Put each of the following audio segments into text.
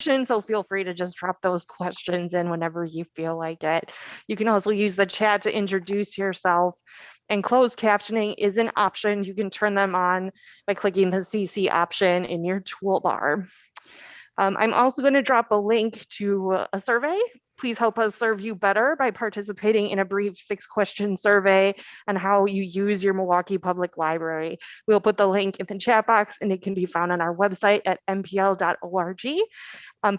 so feel free to just drop those questions in whenever you feel like it. You can also use the chat to introduce yourself, and closed captioning is an option. You can turn them on by clicking the CC option in your toolbar. I'm also going to drop a link to a survey. Please help us serve you better by participating in a brief 6-question survey on how you use your Milwaukee Public Library. We'll put the link in the chat box, and it can be found on our website at mpl.org.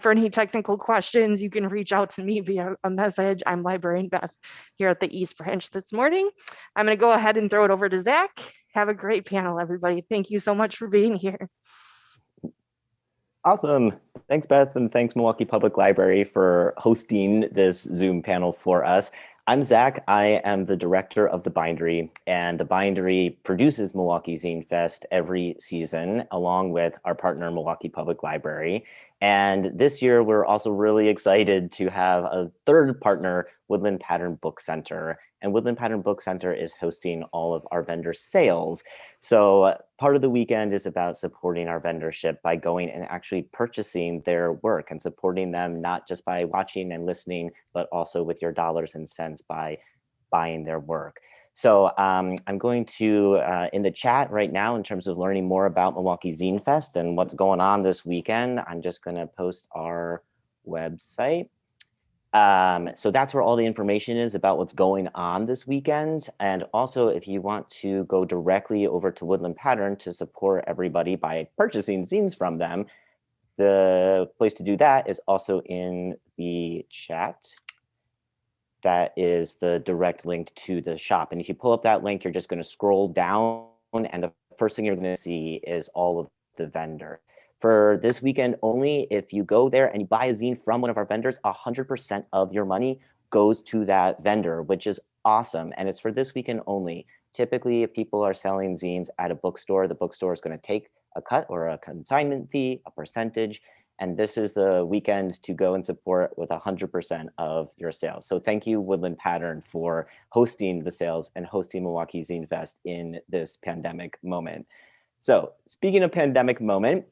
For any technical questions, you can reach out to me via a message. I'm Librarian Beth here at the East Branch this morning. I'm going to go ahead and throw it over to Zach. Have a great panel, everybody. Thank you so much for being here. Awesome. Thanks, Beth, and thanks, Milwaukee Public Library, for hosting this Zoom panel for us. I'm Zach. I am the director of the Bindery, and the Bindery produces Milwaukee Zine Fest every season, along with our partner, Milwaukee Public Library. And this year, we're also really excited to have a third partner, Woodland Pattern Book Center. And Woodland Pattern Book Center is hosting all of our vendor sales. So part of the weekend is about supporting our vendorship by going and actually purchasing their work and supporting them, not just by watching and listening, but also with your dollars and cents by buying their work. So I'm going to, in the chat right now, in terms of learning more about Milwaukee Zine Fest and what's going on this weekend, I'm just going to post our website. So that's where all the information is about what's going on this weekend. And also, if you want to go directly over to Woodland Pattern to support everybody by purchasing zines from them, the place to do that is also in the chat. That is the direct link to the shop. And if you pull up that link, you're just going to scroll down, and the first thing you're going to see is all of the vendors. For this weekend only, if you go there and you buy a zine from one of our vendors, 100% of your money goes to that vendor, which is awesome. And it's for this weekend only. Typically, if people are selling zines at a bookstore, the bookstore is going to take a cut or a consignment fee, a percentage. And this is the weekend to go and support with 100% of your sales. So thank you, Woodland Pattern, for hosting the sales and hosting Milwaukee Zine Fest in this pandemic moment. So speaking of pandemic moment,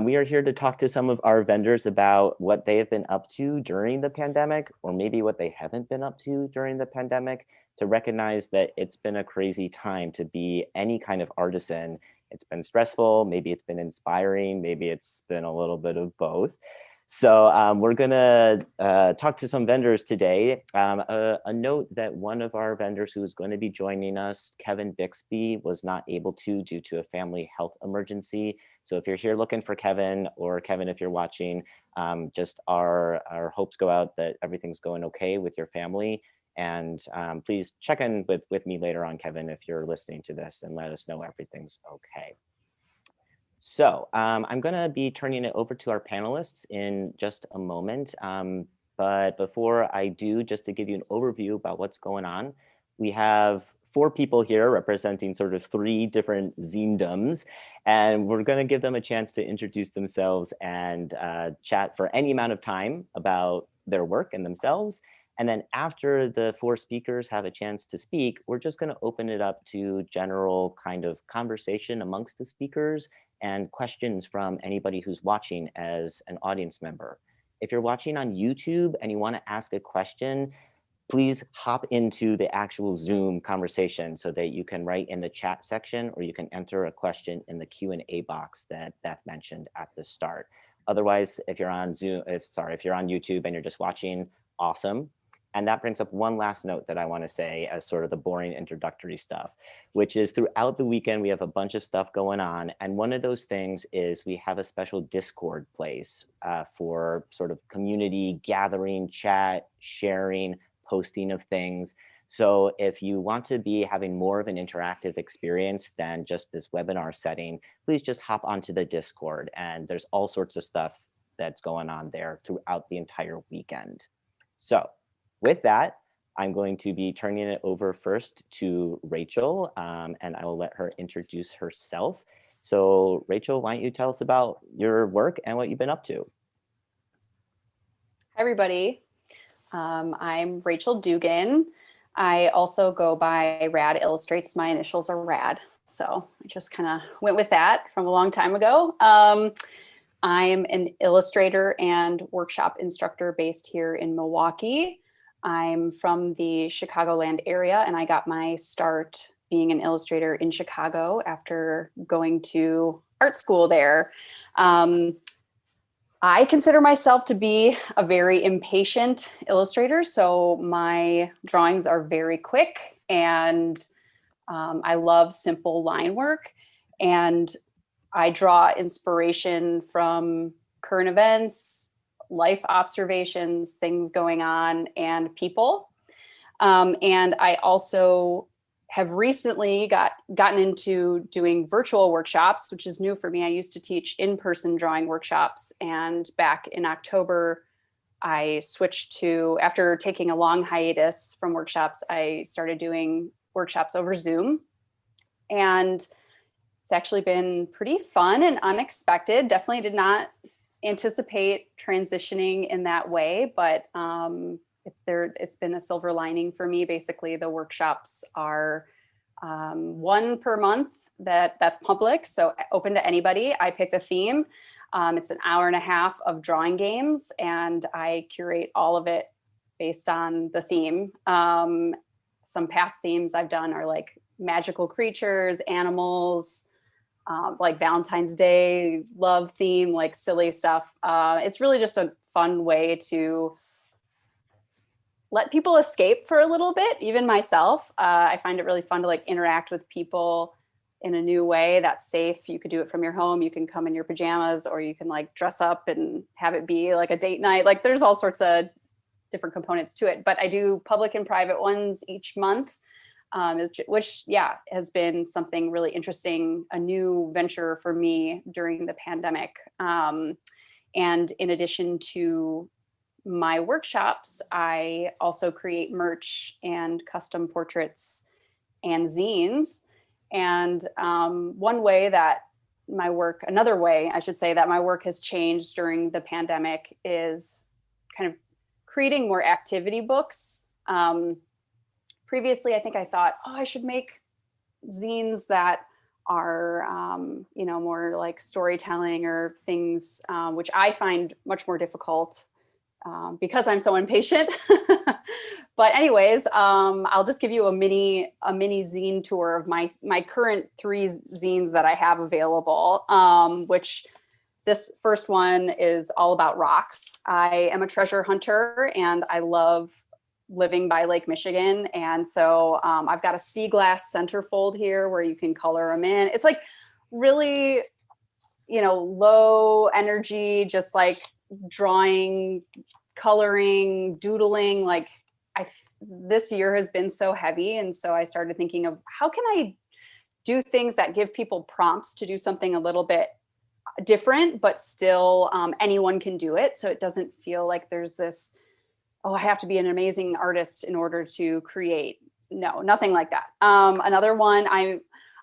we are here to talk to some of our vendors about what they have been up to during the pandemic, or maybe what they haven't been up to during the pandemic, to recognize that it's been a crazy time to be any kind of artisan. It's been stressful, maybe it's been inspiring, maybe it's been a little bit of both. So we're gonna talk to some vendors today. A note that one of our vendors who is going to be joining us, Kevin Bixby, was not able to due to a family health emergency. So if you're here looking for Kevin, or Kevin, if you're watching, just our hopes go out that everything's going okay with your family. And please check in with me later on, Kevin, if you're listening to this, and let us know everything's okay. So I'm going to be turning it over to our panelists in just a moment. But before I do, just to give you an overview about what's going on, we have 4 people here representing sort of 3 different zinedoms, and we're going to give them a chance to introduce themselves and chat for any amount of time about their work and themselves. And then after the 4 speakers have a chance to speak, we're just going to open it up to general kind of conversation amongst the speakers and questions from anybody who's watching as an audience member. If you're watching on YouTube and you want to ask a question, please hop into the actual Zoom conversation so that you can write in the chat section, or you can enter a question in the Q&A box that Beth mentioned at the start. Otherwise, if you're on if you're on YouTube and you're just watching, awesome. And that brings up one last note that I want to say as sort of the boring introductory stuff, which is throughout the weekend, we have a bunch of stuff going on. And one of those things is we have a special Discord place for sort of community gathering, chat, sharing, posting of things. So if you want to be having more of an interactive experience than just this webinar setting, please just hop onto the Discord. And there's all sorts of stuff that's going on there throughout the entire weekend. So with that, I'm going to be turning it over first to Rachel, and I will let her introduce herself. So Rachel, why don't you tell us about your work and what you've been up to? Hi, everybody. I'm Rachel Dugan. I also go by Rad Illustrates. My initials are Rad. So I just kind of went with that from a long time ago. I'm an illustrator and workshop instructor based here in Milwaukee. I'm from the Chicagoland area, and I got my start being an illustrator in Chicago after going to art school there. I consider myself to be a very impatient illustrator, so my drawings are very quick, and I love simple line work. And I draw inspiration from current events, life observations, things going on, and people. And I also have recently gotten into doing virtual workshops, which is new for me. I used to teach in-person drawing workshops, and back in October, I switched to, after taking a long hiatus from workshops, I started doing workshops over Zoom. And it's actually been pretty fun and unexpected. Definitely did not anticipate transitioning in that way, but it's been a silver lining for me. Basically, the workshops are one per month that's public, so open to anybody. I pick the theme. It's an hour and a half of drawing games, and I curate all of it based on the theme. Some past themes I've done are like magical creatures, animals, like Valentine's Day, love theme, like silly stuff. It's really just a fun way to let people escape for a little bit, even myself. I find it really fun to like interact with people in a new way that's safe. You could do it from your home. You can come in your pajamas, or you can like dress up and have it be like a date night. Like there's all sorts of different components to it, but I do public and private ones each month. Which has been something really interesting, a new venture for me during the pandemic. And in addition to my workshops, I also create merch and custom portraits and zines. And another way I should say that my work has changed during the pandemic is kind of creating more activity books. Previously, I think I thought, I should make zines that are, more like storytelling or things, which I find much more difficult because I'm so impatient. But anyways, I'll just give you a mini zine tour of my current 3 zines that I have available, which this first one is all about rocks. I am a treasure hunter, and I love living by Lake Michigan. And so I've got a sea glass centerfold here where you can color them in. It's like really, low energy, just like drawing, coloring, doodling. Like this year has been so heavy. And so I started thinking of how can I do things that give people prompts to do something a little bit different, but still anyone can do it. So it doesn't feel like there's this, I have to be an amazing artist in order to create. No, nothing like that. Another one,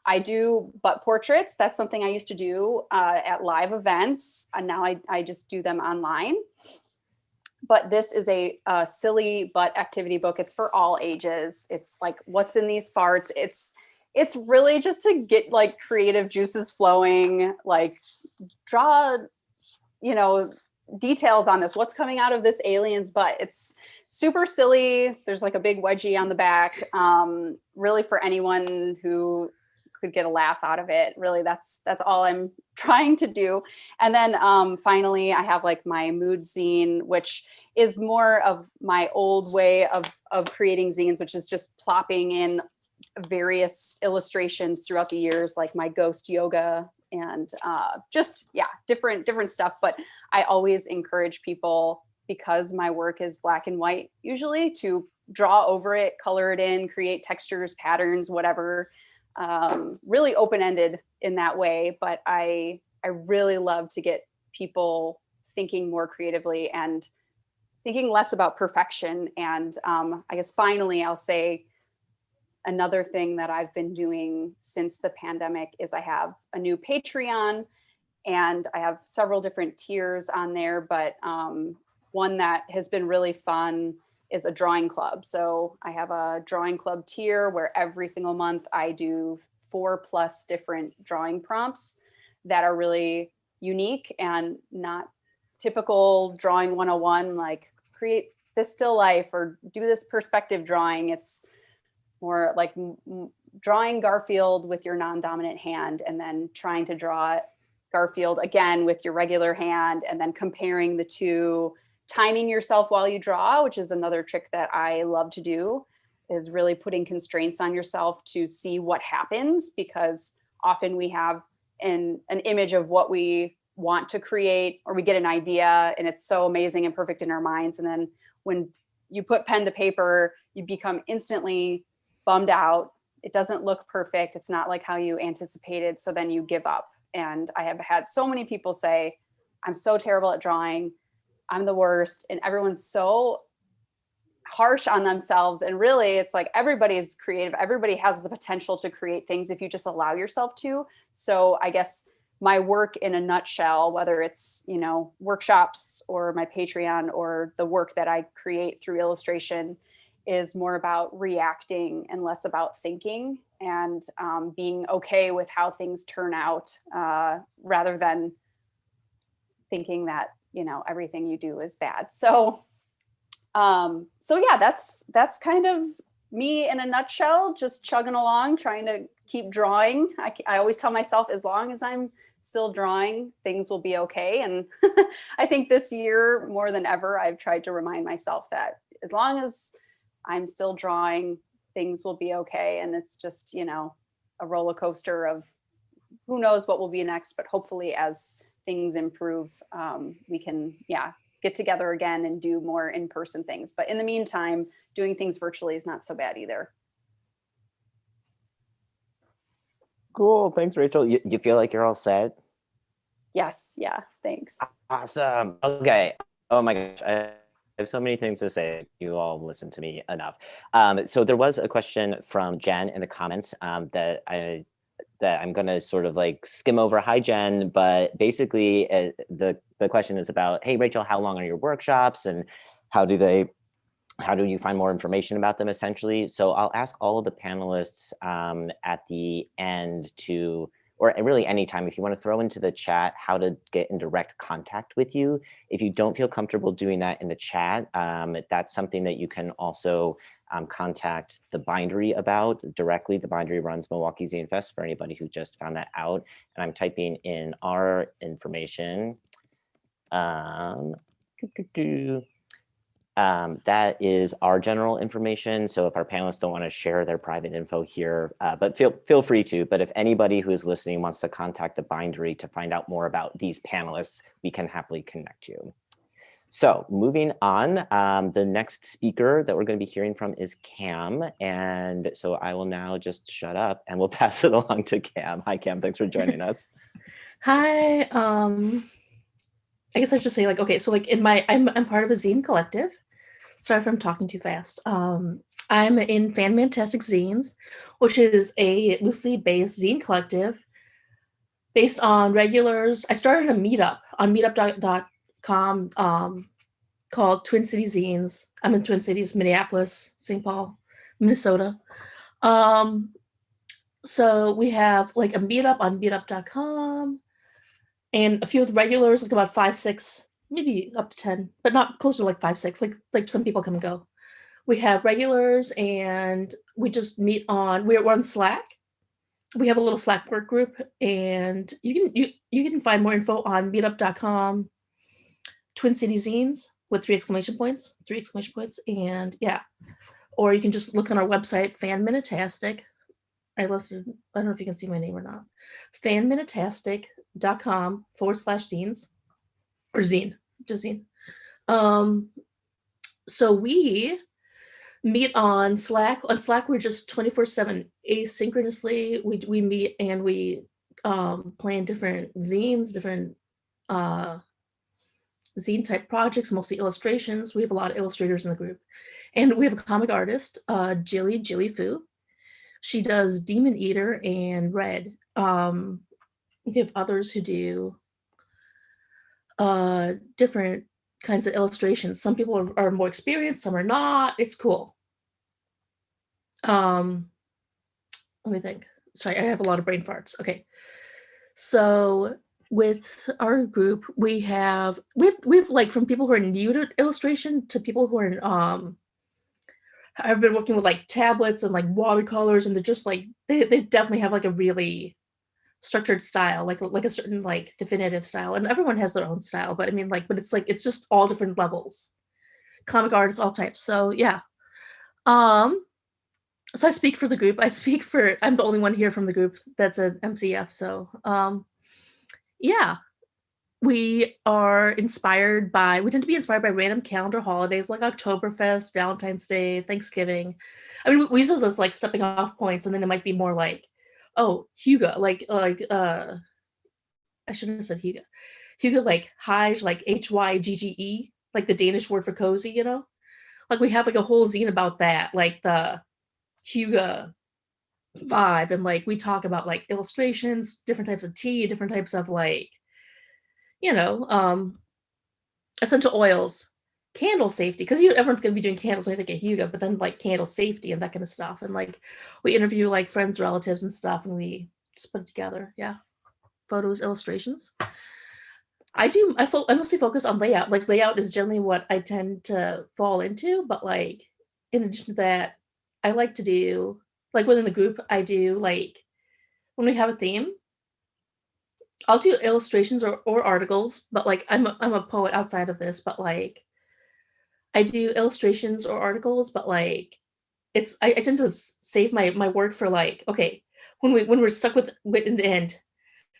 I do butt portraits. That's something I used to do at live events. And now I just do them online. But this is a silly butt activity book. It's for all ages. It's like, what's in these farts? It's really just to get like creative juices flowing, like draw, details on this, what's coming out of this alien's butt. It's super silly. There's like a big wedgie on the back, really for anyone who could get a laugh out of it. Really, that's all I'm trying to do. And then finally, I have like my mood zine, which is more of my old way of creating zines, which is just plopping in various illustrations throughout the years, like my ghost yoga and different stuff. But I always encourage people, because my work is black and white usually, to draw over it, color it in, create textures, patterns, whatever, really open-ended in that way. But I really love to get people thinking more creatively and thinking less about perfection. And I guess finally I'll say, another thing that I've been doing since the pandemic is I have a new Patreon, and I have several different tiers on there, but one that has been really fun is a drawing club. So I have a drawing club tier where every single month I do 4+ different drawing prompts that are really unique and not typical drawing 101, like create this still life or do this perspective drawing. It's more like drawing Garfield with your non-dominant hand and then trying to draw Garfield again with your regular hand and then comparing the two, timing yourself while you draw, which is another trick that I love to do, is really putting constraints on yourself to see what happens, because often we have an image of what we want to create, or we get an idea and it's so amazing and perfect in our minds. And then when you put pen to paper, you become instantly bummed out. It doesn't look perfect. It's not like how you anticipated. So then you give up. And I have had so many people say, I'm so terrible at drawing. I'm the worst. And everyone's so harsh on themselves. And really, it's like everybody is creative. Everybody has the potential to create things if you just allow yourself to. So I guess my work in a nutshell, whether it's, you know, workshops or my Patreon or the work that I create through illustration, is more about reacting and less about thinking, and being okay with how things turn out, rather than thinking that, you know, everything you do is bad. So yeah, that's kind of me in a nutshell, just chugging along, trying to keep drawing. I always tell myself, as long as I'm still drawing, things will be okay. And I think this year more than ever, I've tried to remind myself that as long as I'm still drawing, things will be okay. And it's just, you know, a roller coaster of who knows what will be next, but hopefully as things improve, we can, get together again and do more in-person things. But in the meantime, doing things virtually is not so bad either. Cool. Thanks, Rachel. You feel like you're all set? Yes. Yeah. Thanks. Awesome. Okay. Oh my gosh. I have so many things to say. You all listen to me enough. So there was a question from Jen in the comments that I'm going to sort of like skim over. Hi, Jen. But basically, the question is about, hey, Rachel, how long are your workshops, and how do you find more information about them, essentially? So I'll ask all of the panelists at the end to, or really anytime, if you want to throw into the chat how to get in direct contact with you. If you don't feel comfortable doing that in the chat, that's something that you can also contact the Bindery about directly. The Bindery runs Milwaukee Zine Fest, for anybody who just found that out. And I'm typing in our information. That is our general information. So if our panelists don't want to share their private info here, but feel free to. But if anybody who is listening wants to contact the Bindery to find out more about these panelists, we can happily connect you. So moving on, the next speaker that we're going to be hearing from is Cam. And so I will now just shut up and we'll pass it along to Cam. Hi, Cam. Thanks for joining us. Hi. I guess I should say, like, okay, so like I'm part of a zine collective. Sorry if I'm talking too fast. I'm in Fantastic Zines, which is a loosely based zine collective based on regulars. I started a meetup on meetup.com called Twin City Zines. I'm in Twin Cities, Minneapolis, St. Paul, Minnesota. So we have like a meetup on meetup.com and a few of the regulars, like about 5, 6, maybe up to 10, but not closer to like 5, 6, like some people come and go. We have regulars and we just meet we're on Slack. We have a little Slack work group, and you can find more info on meetup.com, Twin City Zines with 3 exclamation points. And yeah, or you can just look on our website, Fanminatastic. I don't know if you can see my name or not. Fanminatastic.com/zines, or zine, just zine. So we meet on Slack. On Slack, we're just 24/7 asynchronously. We meet and we plan different zines, different zine type projects, mostly illustrations. We have a lot of illustrators in the group, and we have a comic artist, Jilly Fu. She does Demon Eater and Red. We have others who do different kinds of illustrations. Some people are more experienced, some are not. It's cool. Let me think. Sorry, I have a lot of brain farts. Okay. So with our group, we've like from people who are new to illustration to people who are have been working with like tablets and like watercolors, and they're just like they definitely have like a really structured style, like a certain like definitive style, and everyone has their own style. But I mean, like, but it's like it's just all different levels, comic artists, all types. So yeah. So I speak for the group. I'm the only one here from the group that's an MZF. So yeah, we tend to be inspired by random calendar holidays like Oktoberfest, Valentine's Day, Thanksgiving. I mean, we use those as like stepping off points, and then it might be more like, oh, Hugo, I shouldn't have said Hugo. Hugo, like Hygge, like Hygge, like the Danish word for cozy, you know? Like we have like a whole zine about that, like the Hugo vibe, and like we talk about like illustrations, different types of tea, different types of like, you know, essential oils, candle safety, because everyone's going to be doing candles when you think of Hugo, but then like candle safety and that kind of stuff. And like we interview like friends, relatives and stuff, and we just put it together. Yeah. Photos, illustrations. I mostly focus on layout. Like layout is generally what I tend to fall into, but like in addition to that, I like to do like within the group, I do like when we have a theme, I'll do illustrations or articles, but like I'm a poet outside of this, but like I do illustrations or articles, but like I tend to save my work for like, okay, when we're stuck with in the end,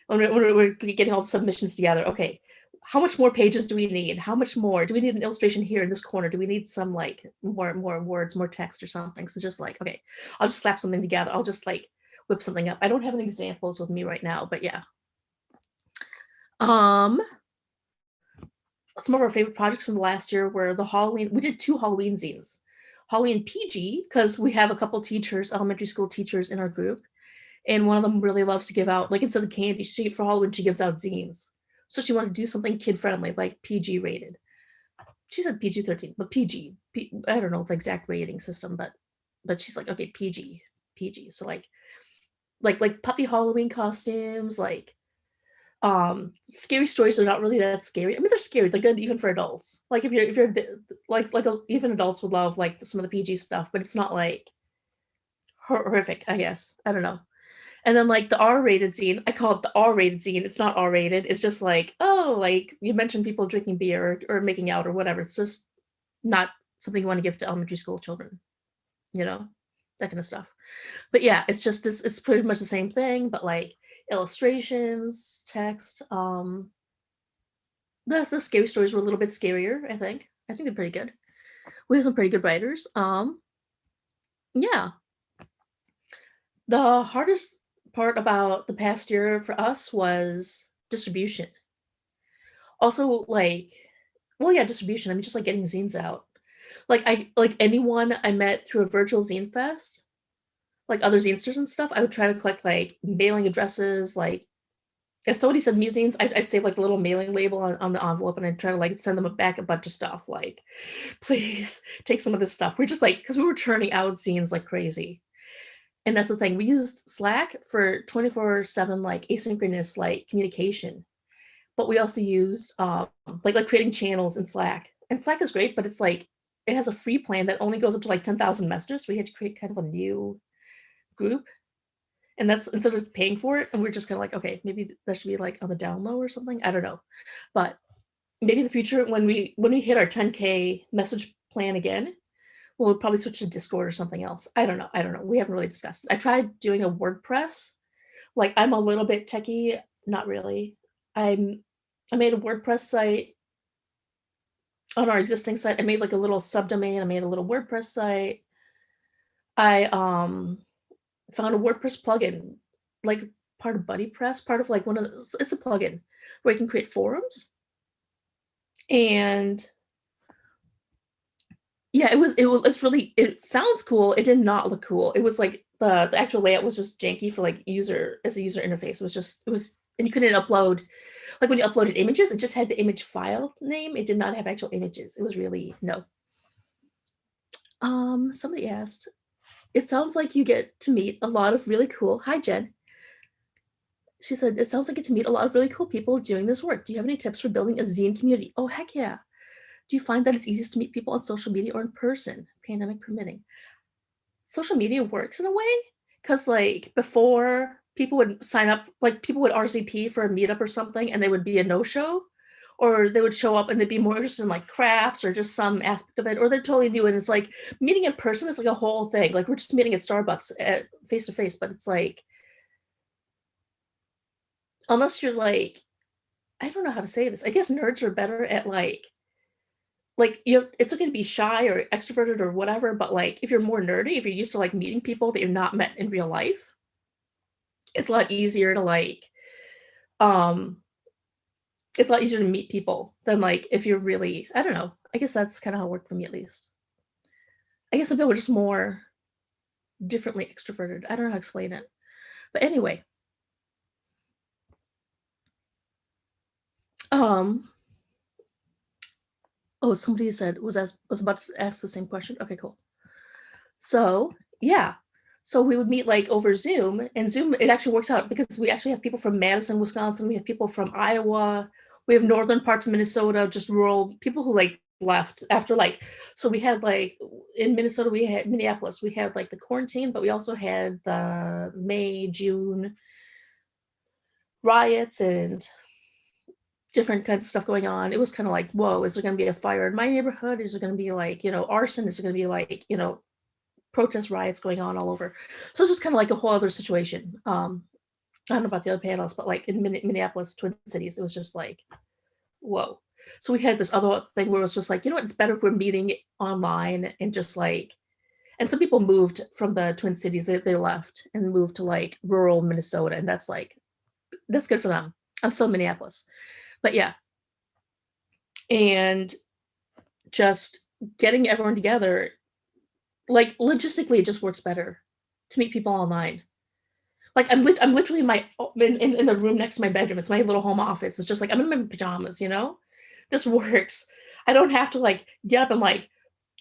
when we're getting all the submissions together, okay, how much more pages do we need? How much more? Do we need an illustration here in this corner? Do we need some like more words, more text or something? So just like, okay, I'll just slap something together. I'll just like whip something up. I don't have any examples with me right now, but yeah. Some of our favorite projects from the last year were we did 2 Halloween zines. Halloween PG, because we have a couple teachers, elementary school teachers in our group. And one of them really loves to give out, like instead of candy, for Halloween, she gives out zines. So she wanted to do something kid-friendly, like PG rated. She said PG-13, but PG. I don't know the exact rating system, but she's like, okay, PG. So like puppy Halloween costumes, like scary stories are not really that scary. I mean, they're scary. They're good even for adults. Like if you're even adults would love like some of the PG stuff, but it's not like horrific, I guess. I don't know. And then like the R-rated zine, I call it the R-rated zine. It's not R-rated. It's just like, oh, like you mentioned people drinking beer or making out or whatever. It's just not something you want to give to elementary school children, you know, that kind of stuff. But yeah, it's just this. It's pretty much the same thing, but like illustrations, text. The scary stories were a little bit scarier. I think they're pretty good. We have some pretty good writers. Yeah. The hardest part about the past year for us was distribution. Also, like, well, yeah, distribution. I mean, just like getting zines out. Like anyone I met through a virtual zine fest, like other zinesters and stuff, I would try to collect like mailing addresses. Like, if somebody sent me zines, I'd save like a little mailing label on the envelope, and I'd try to like send them back a bunch of stuff. Like, please take some of this stuff. We're just like, because we were churning out zines like crazy. And that's the thing. We used Slack for 24/7 like asynchronous like communication, but we also used like creating channels in Slack. And Slack is great, but it's like it has a free plan that only goes up to like 10,000 messages. So we had to create kind of a new group, and that's instead of paying for it. And we're just kind of like, okay, maybe that should be like on the down low or something. I don't know, but maybe in the future when we hit our 10K message plan again, we'll probably switch to Discord or something else. I don't know. We haven't really discussed it. I tried doing a WordPress. Like I'm a little bit techie, not really. I made a WordPress site on our existing site. I made like a little subdomain. I made a little WordPress site. I found a WordPress plugin, like part of BuddyPress, part of like one of those. It's a plugin where you can create forums. And yeah, it sounds cool. It did not look cool. It was like the actual layout was just janky for like user interface. And you couldn't upload, like when you uploaded images, it just had the image file name. It did not have actual images. It was really, no. Somebody asked, it sounds like you get to meet a lot of really cool, hi Jen. she said, it sounds like you get to meet a lot of really cool people doing this work. Do you have any tips for building a zine community? Oh, heck yeah. Do you find that it's easiest to meet people on social media or in person, pandemic permitting? Social media works in a way, because like before, people would sign up, like people would RSVP for a meetup or something, and they would be a no-show, or they would show up and they'd be more interested in like crafts or just some aspect of it, or they're totally new. And it's like meeting in person is like a whole thing. Like we're just meeting at Starbucks at face to face, but it's like, unless you're like, I don't know how to say this. I guess nerds are better at like you have, it's okay to be shy or extroverted or whatever, but like if you're more nerdy, if you're used to like meeting people that you're not met in real life, it's a lot easier to like it's a lot easier to meet people than like if you're really, I don't know. I guess that's kind of how it worked for me, at least. I guess some people are just more differently extroverted. I don't know how to explain it. But anyway. Oh, somebody said was about to ask the same question. Okay, cool. So yeah. So we would meet like over Zoom, and Zoom, it actually works out because we actually have people from Madison, Wisconsin. We have people from Iowa. We have northern parts of Minnesota, just rural people who like left after like, so we had like in Minnesota, we had Minneapolis, we had like the quarantine, but we also had the May, June riots and different kinds of stuff going on. It was kind of like, whoa, is there going to be a fire in my neighborhood? Is there going to be like, arson? Is there going to be like, protest riots going on all over? So it's just kind of like a whole other situation. I don't know about the other panels, but like in Minneapolis, Twin Cities, it was just like, whoa. So we had this other thing where it was just like, you know what, it's better if we're meeting online and just like, and some people moved from the Twin Cities, they left and moved to like rural Minnesota. And that's good for them. I'm still in Minneapolis, but yeah. And just getting everyone together, like logistically, it just works better to meet people online. Like I'm literally in the room next to my bedroom. It's my little home office. It's just like I'm in my pajamas, This works. I don't have to like get up and like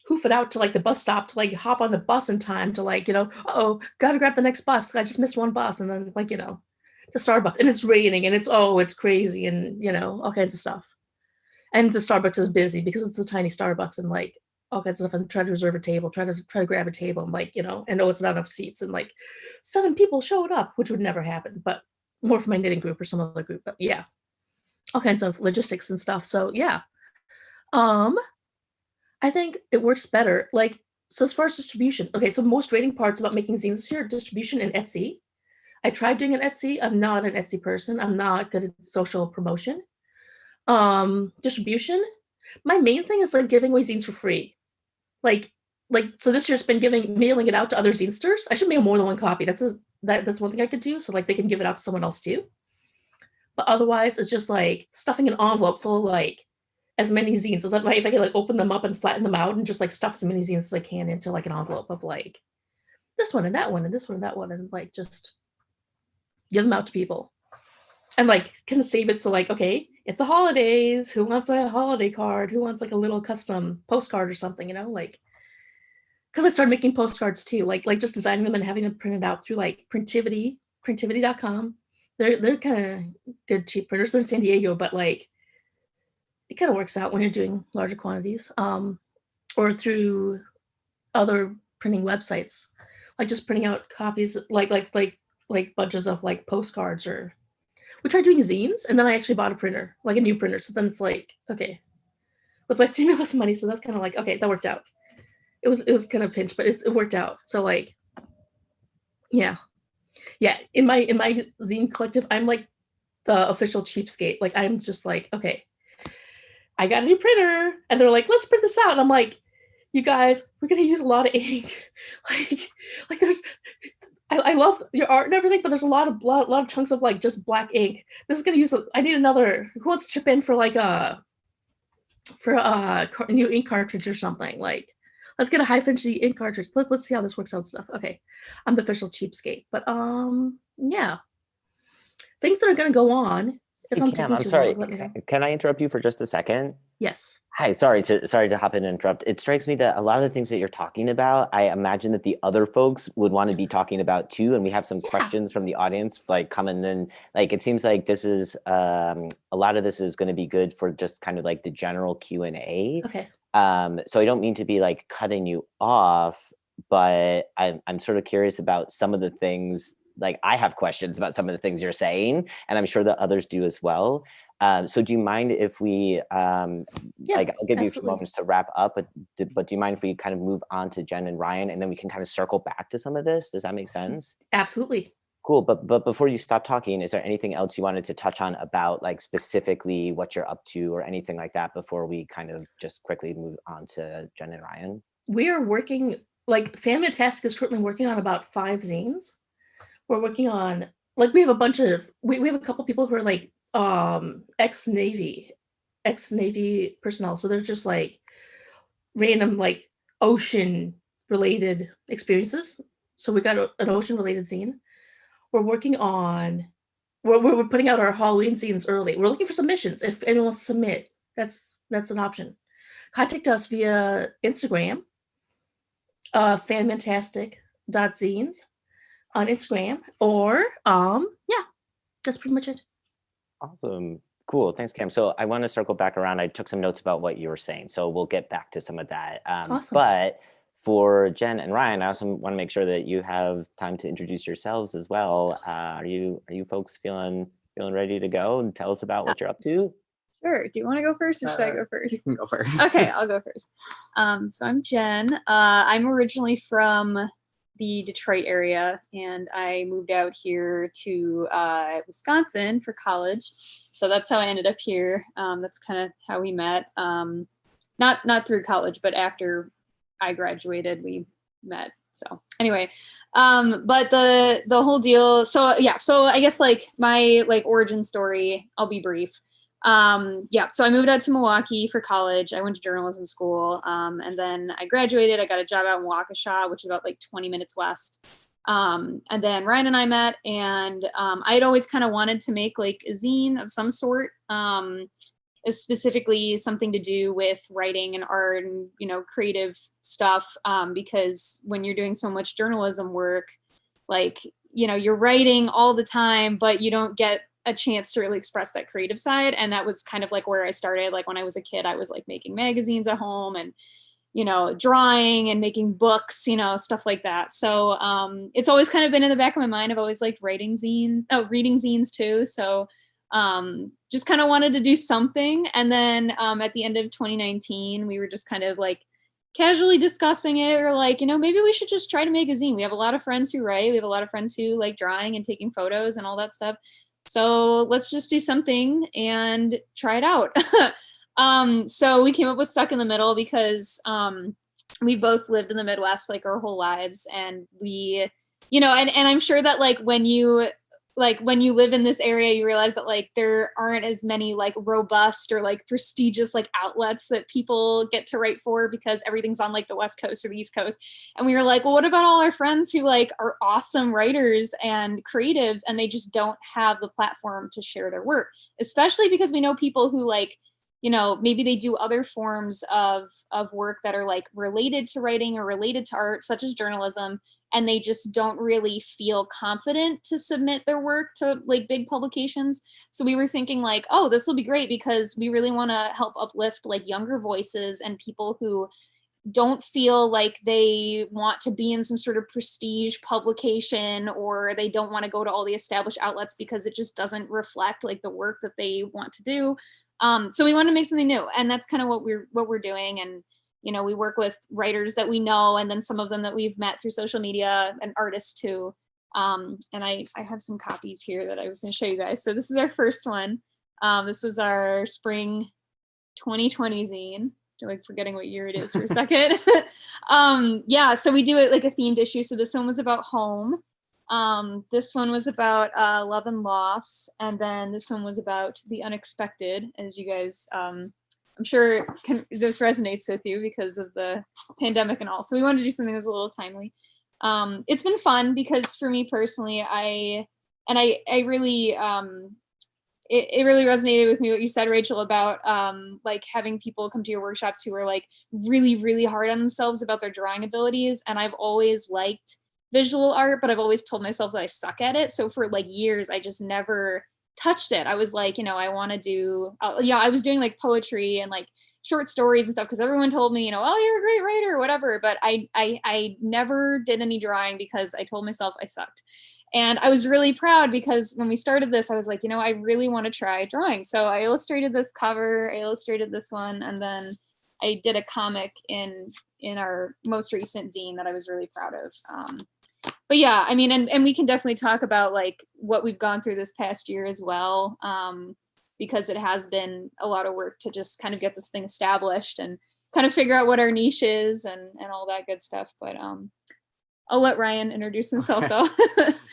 hoof it out to like the bus stop to like hop on the bus in time to like, oh, gotta grab the next bus. I just missed one bus, and then like, to Starbucks, and it's raining and it's crazy, and all kinds of stuff. And the Starbucks is busy because it's a tiny Starbucks, and like all kinds of stuff, and try to reserve a table, try to grab a table, and like, and know it's not enough seats, and like 7 people showed up, which would never happen, but more for my knitting group or some other group. But yeah, all kinds of logistics and stuff. So yeah, I think it works better. Like, so as far as distribution, okay, so most rating parts about making zines this year, distribution and Etsy. I tried doing an Etsy. I'm not an Etsy person. I'm not good at social promotion. Distribution. My main thing is like giving away zines for free. Like so this year it's been mailing it out to other zinesters. I should mail more than one copy. That's one thing I could do. So like they can give it out to someone else too. But otherwise it's just like stuffing an envelope full of like as many zines as if I can like open them up and flatten them out and just like stuff as many zines as I can into like an envelope of like this one and that one and this one and that one, and like just give them out to people. And like can save it so like, okay, it's the holidays. Who wants a holiday card? Who wants like a little custom postcard or something, like, because I started making postcards too, like just designing them and having them printed out through like printivity.com. They're kind of good, cheap printers. They're in San Diego, but like it kind of works out when you're doing larger quantities, or through other printing websites, like just printing out copies, like bunches of like postcards. Or we tried doing zines, and then I actually bought a printer, like a new printer. So then it's like, okay, with my stimulus money. So that's kind of like, okay, that worked out. It was kind of pinch, but it worked out. So like, yeah. In my zine collective, I'm like the official cheapskate. Like I'm just like, okay, I got a new printer, and they're like, let's print this out. And I'm like, you guys, we're gonna use a lot of ink. like there's. I love your art and everything, but there's a lot of chunks of like just black ink. This is gonna use. I need another. Who wants to chip in for like a new ink cartridge or something? Like, let's get a high fidelity ink cartridge. Let's see how this works out. Stuff. Okay, I'm the official cheapskate, but yeah, things that are gonna go on If Hey, I'm Cam, taking I'm too sorry. long, let me know. Can I interrupt you for just a second? Yes. Hi, sorry to hop in and interrupt. It strikes me that a lot of the things that you're talking about, I imagine that the other folks would want to be talking about too. And we have some Yeah. questions from the audience like coming in. Like it seems like this is a lot of this is going to be good for just kind of like the general Q&A. Okay. So I don't mean to be like cutting you off, but I'm sort of curious about some of the things. Like I have questions about some of the things you're saying, and I'm sure that others do as well. So do you mind if we, Yeah, like, I'll give you a few absolutely. moments to wrap up, but do you mind if we kind of move on to Jen and Ryan, and then we can kind of circle back to some of this? Does that make sense? Absolutely. Cool, but before you stop talking, is there anything else you wanted to touch on about like specifically what you're up to or anything like that before we kind of just quickly move on to Jen and Ryan? We are working, like Fantastic is currently working on about 5 zines. We're working on, like we have a bunch of, we have a couple people who are like ex-Navy personnel. So they're just like random like ocean related experiences. So we got an ocean related zine. We're working on, we're putting out our Halloween zines early. We're looking for submissions. If anyone wants to submit, that's an option. Contact us via Instagram, fantastic.zines on Instagram, or yeah, that's pretty much it. Awesome. Cool. Thanks, Cam. So I want to circle back around. I took some notes about what you were saying, so we'll get back to some of that. Awesome. But for Jen and Ryan, I also want to make sure that you have time to introduce yourselves as well. Are you folks feeling ready to go and tell us about what you're up to? Sure. Do you want to go first or should I go first? You can go first. Okay, I'll go first. So I'm Jen. I'm originally from the Detroit area, and I moved out here to Wisconsin for college. So that's how I ended up here. That's kind of how we met. Not through college, but after I graduated, we met. So anyway, but the whole deal. So yeah. So I guess like my like origin story. I'll be brief. So I moved out to Milwaukee for college. I went to journalism school, and then I graduated. I got a job out in Waukesha, which is about like 20 minutes west. And then Ryan and I met, and I had always kind of wanted to make like a zine of some sort, specifically something to do with writing and art and creative stuff, because when you're doing so much journalism work, like you're writing all the time, but you don't get a chance to really express that creative side. And that was kind of like where I started. Like when I was a kid, I was like making magazines at home and drawing and making books, stuff like that. So it's always kind of been in the back of my mind. I've always liked reading zines too. So just kind of wanted to do something. And then at the end of 2019, we were just kind of like casually discussing it, or like, maybe we should just try to make a zine. We have a lot of friends who write. We have a lot of friends who like drawing and taking photos and all that stuff. So let's just do something and try it out. So we came up with Stuck in the Middle because we both lived in the Midwest like our whole lives. And we, and I'm sure that like when you live in this area, you realize that like there aren't as many like robust or like prestigious like outlets that people get to write for, because everything's on like the West Coast or the East Coast. And we were like, well, what about all our friends who like are awesome writers and creatives, and they just don't have the platform to share their work, especially because we know people who like, maybe they do other forms of work that are like related to writing or related to art, such as journalism, and they just don't really feel confident to submit their work to like big publications. So we were thinking like, oh, this will be great because we really want to help uplift like younger voices and people who don't feel like they want to be in some sort of prestige publication, or they don't want to go to all the established outlets because it just doesn't reflect like the work that they want to do. So we want to make something new, and that's kind of what we're doing. And we work with writers that we know, and then some of them that we've met through social media, and artists too. And I have some copies here that I was going to show you guys. So this is our first one. This is our spring 2020 zine. I'm like forgetting what year it is for a second. So we do it like a themed issue. So this one was about home. This one was about love and loss. And then this one was about the unexpected, as you guys, I'm sure this resonates with you because of the pandemic and all. So we wanted to do something that was a little timely. It's been fun because for me personally, I really, it really resonated with me what you said, Rachel, about like having people come to your workshops who are like really, really hard on themselves about their drawing abilities. And I've always liked visual art, but I've always told myself that I suck at it. So for like years, I just never touched it. I was like, I want to do, I was doing like poetry and like short stories and stuff because everyone told me, oh, you're a great writer or whatever. But I never did any drawing because I told myself I sucked. And I was really proud because when we started this, I was like, I really want to try drawing. So I illustrated this cover, I illustrated this one, and then I did a comic in our most recent zine that I was really proud of. But yeah, I mean, and we can definitely talk about like what we've gone through this past year as well, because it has been a lot of work to just kind of get this thing established and kind of figure out what our niche is and all that good stuff. But I'll let Ryan introduce himself though.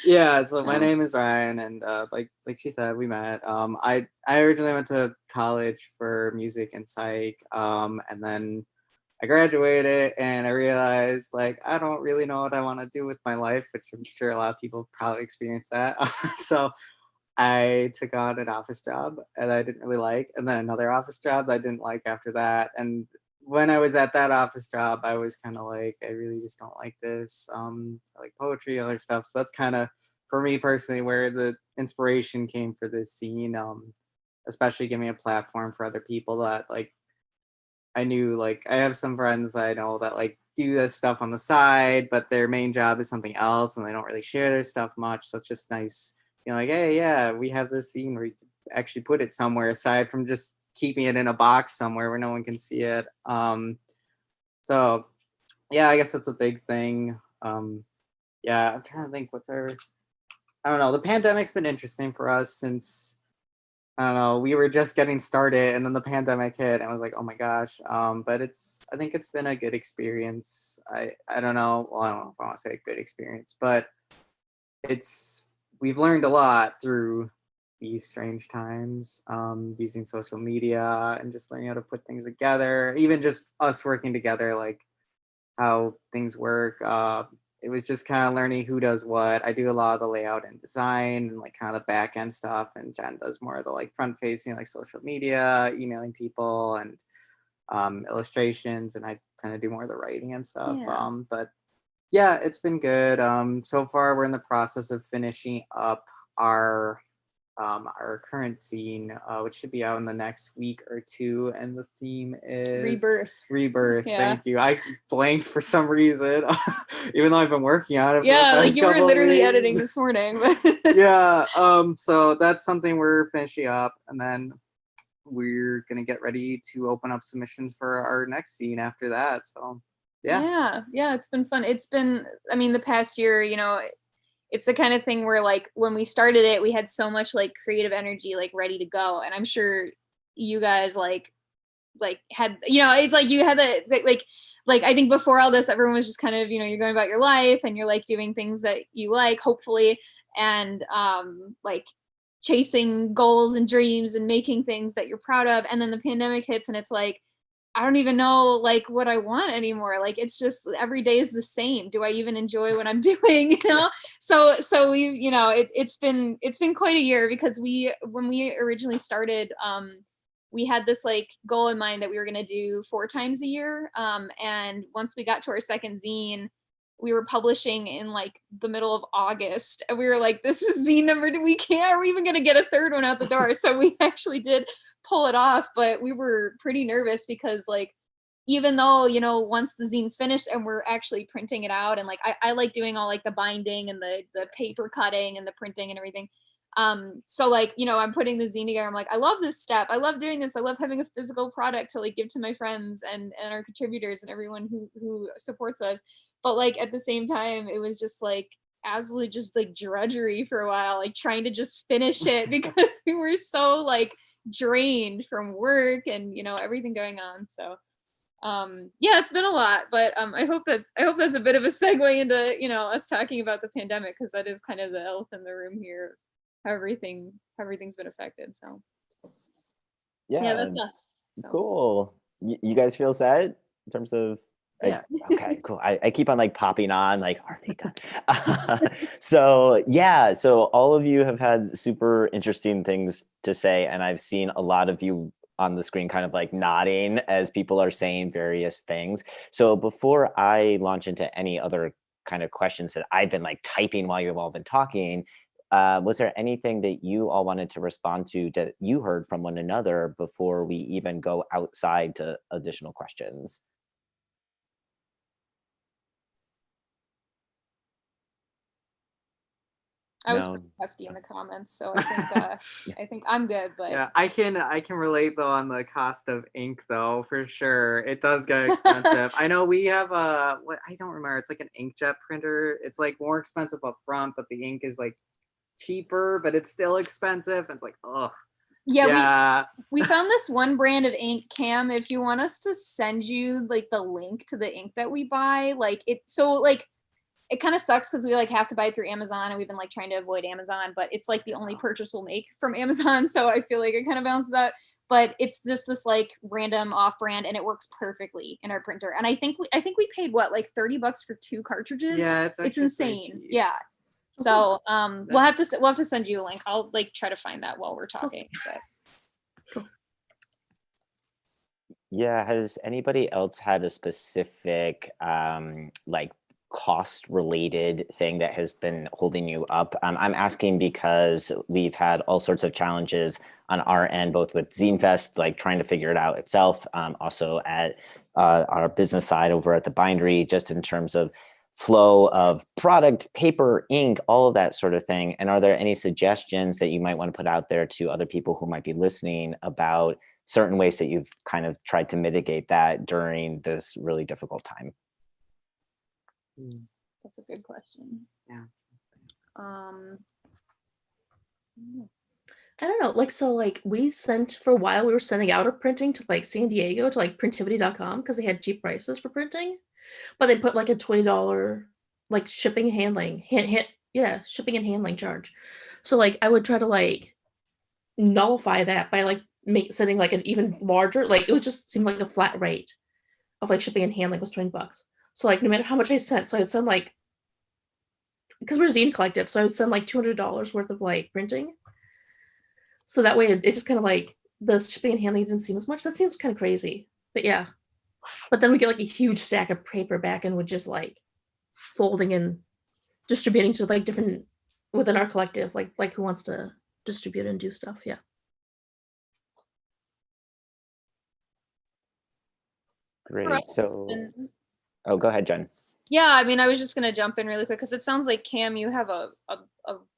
Yeah, so my name is Ryan, and like she said, we met. I originally went to college for music and psych, and then I graduated, and I realized like I don't really know what I want to do with my life, which I'm sure a lot of people probably experience that. So I took on an office job that I didn't really like, and then another office job that I didn't like after that, and when I was at that office job, I was kind of like, I really just don't like this. I like poetry, other stuff. So that's kind of, for me personally, where the inspiration came for this zine, especially giving a platform for other people that like, I knew like, I have some friends that I know that like do this stuff on the side, but their main job is something else and they don't really share their stuff much. So it's just nice, like, hey, yeah, we have this zine where you can actually put it somewhere aside from just keeping it in a box somewhere where no one can see it. So yeah, I guess that's a big thing. Yeah, I'm trying to think I don't know. The pandemic's been interesting for us since, I don't know, we were just getting started and then the pandemic hit and I was like, oh my gosh. But I think it's been a good experience. I don't know. Well, I don't know if I want to say a good experience, but we've learned a lot through these strange times, using social media and just learning how to put things together, even just us working together, like how things work. It was just kind of learning who does what. I do a lot of the layout and design and like kind of the back end stuff, and Jen does more of the like front facing, like social media, emailing people, and illustrations, and I tend to do more of the writing and stuff. Yeah. But yeah, it's been good. So far we're in the process of finishing up our current zine, which should be out in the next week or two, and the theme is Rebirth. Yeah. Thank you. I blanked for some reason, even though I've been working on it. For Yeah, the like past you were couple literally weeks. editing this morning. But Yeah. So that's something we're finishing up, and then we're gonna get ready to open up submissions for our next zine after that. So yeah. Yeah, it's been fun. It's been, I mean, the past year, it's the kind of thing where like when we started it, we had so much like creative energy like ready to go, and I'm sure you guys like had, it's like you had like I think before all this, everyone was just kind of, you're going about your life and you're like doing things that you like, hopefully, and like chasing goals and dreams and making things that you're proud of, and then the pandemic hits and it's like, I don't even know like what I want anymore. Like it's just every day is the same. Do I even enjoy what I'm doing? So we, it's been quite a year, because when we originally started, we had this like goal in mind that we were going to do 4 times a year. And once we got to our second zine, we were publishing in like the middle of August, and we were like, this is zine number, are we even going to get a third one out the door? So we actually did pull it off, but we were pretty nervous because like, even though, once the zine's finished and we're actually printing it out, and like, I like doing all like the binding and the paper cutting and the printing and everything. So like, I'm putting the zine together. I'm like, I love this step. I love doing this. I love having a physical product to like give to my friends and our contributors and everyone who supports us. But like at the same time, it was just like absolutely just like drudgery for a while, like trying to just finish it because we were so like drained from work and everything going on. So yeah, it's been a lot, but I hope that's a bit of a segue into us talking about the pandemic, because that is kind of the elephant in the room here, how everything's been affected. So yeah, that's us. So. Cool. You guys feel set in terms of Yeah. Okay, cool. I keep on like popping on, like, are they done? So yeah, so all of you have had super interesting things to say, and I've seen a lot of you on the screen kind of like nodding as people are saying various things. So before I launch into any other kind of questions that I've been like typing while you've all been talking, was there anything that you all wanted to respond to that you heard from one another before we even go outside to additional questions? I was No. pretty pesky in the comments, so I think I'm good. But Yeah, I can relate though on the cost of ink though, for sure. It does get expensive. I know we have what I don't remember. It's like an inkjet printer. It's like more expensive up front, but the ink is like cheaper, but it's still expensive. And it's like, ugh. yeah, we found this one brand of ink, Cam. If you want us to send you like the link to the ink that we buy, like it kind of sucks because we like have to buy it through Amazon, and we've been like trying to avoid Amazon, but it's like the only purchase we'll make from Amazon. So I feel like it kind of balances out. But it's just this like random off-brand, and it works perfectly in our printer. And I think we paid what, like $30 for 2 cartridges. Yeah, it's insane. Yeah. So we'll have to send you a link. I'll like try to find that while we're talking. But. Yeah, has anybody else had a specific like cost related thing that has been holding you up? I'm asking because we've had all sorts of challenges on our end, both with Zine Fest, like trying to figure it out itself, also at our business side over at the Bindery, just in terms of flow of product, paper, ink, all of that sort of thing. And are there any suggestions that you might want to put out there to other people who might be listening about certain ways that you've kind of tried to mitigate that during this really difficult time? That's a good question. Yeah. I don't know. Like, so like we sent for a while, we were sending out a printing to like San Diego to like printivity.com because they had cheap prices for printing, but they put like a $20 like shipping and handling shipping and handling charge. So like I would try to like nullify that by like sending like an even larger, like it would just seem like a flat rate of like shipping and handling was $20. So like no matter how much I sent, so I'd send like, because we're a zine collective, so I would send like $200 worth of like printing. So that way it just kind of like the shipping and handling didn't seem as much. That seems kind of crazy, but yeah. But then we get like a huge stack of paper back and would just like folding and distributing to like different within our collective, like who wants to distribute and do stuff. Yeah. Great. So, oh, go ahead, Jen. Yeah, I mean, I was just going to jump in really quick because it sounds like, Cam, you have a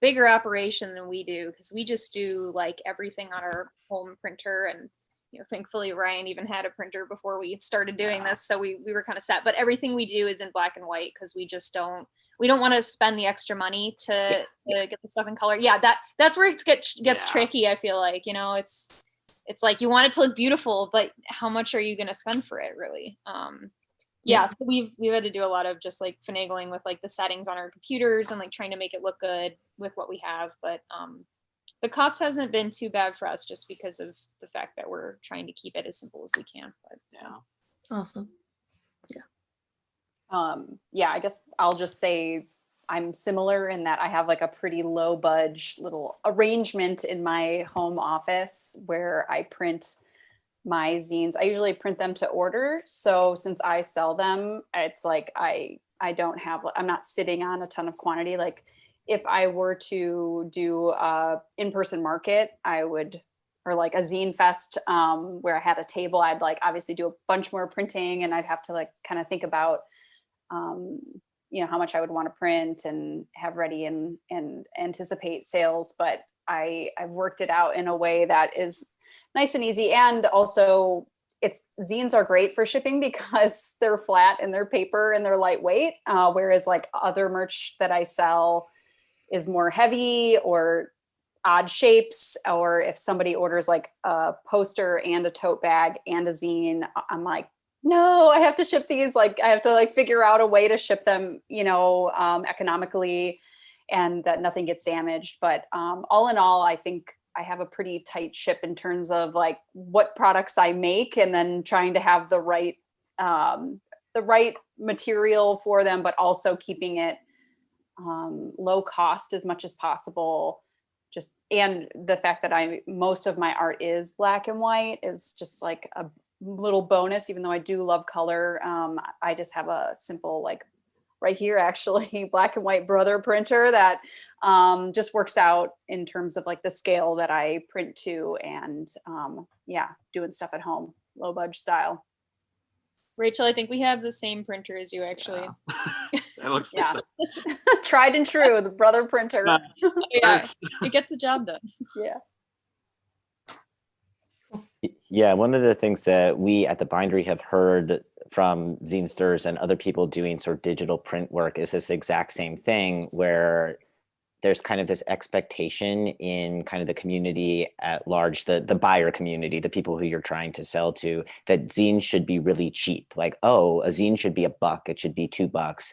bigger operation than we do, because we just do like everything on our home printer. And, you know, thankfully, Ryan even had a printer before we started doing this. So we were kind of set. But everything we do is in black and white because we don't want to spend the extra money to get the stuff in color. Yeah, that's where it gets tricky, I feel like. You know, it's like you want it to look beautiful, but how much are you going to spend for it, really? Yeah, so we've had to do a lot of just like finagling with like the settings on our computers and like trying to make it look good with what we have. But the cost hasn't been too bad for us just because of the fact that we're trying to keep it as simple as we can. But yeah, awesome. Yeah, I guess I'll just say I'm similar in that I have like a pretty low budge little arrangement in my home office where I print my zines. I usually print them to order. So since I sell them, it's like I'm not sitting on a ton of quantity. Like if I were to do a in-person market, or like a zine fest where I had a table, I'd like obviously do a bunch more printing, and I'd have to like kind of think about you know, how much I would want to print and have ready and anticipate sales. But I've worked it out in a way that is nice and easy. And also zines are great for shipping because they're flat and they're paper and they're lightweight. Whereas like other merch that I sell is more heavy or odd shapes. Or if somebody orders like a poster and a tote bag and a zine, I'm like, no, I have to ship these. Like I have to like figure out a way to ship them, you know, economically, and that nothing gets damaged. But all in all, I think I have a pretty tight ship in terms of like what products I make, and then trying to have the right the right material for them, but also keeping it low cost as much as possible. Just, and the fact that most of my art is black and white is just like a little bonus, even though I do love color. I just have a simple, like right here, actually, black and white Brother printer that just works out in terms of like the scale that I print to, and yeah, doing stuff at home, low budge style. Rachel, I think we have the same printer as you, actually. Yeah. It looks the Yeah. same. Tried and true, the Brother printer. Yeah, it gets the job done. Yeah. Yeah, one of the things that we at the Bindery have heard from zinesters and other people doing sort of digital print work is this exact same thing, where there's kind of this expectation in kind of the community at large, the buyer community, the people who you're trying to sell to, that zines should be really cheap. Like, oh, a zine should be $1, it should be $2.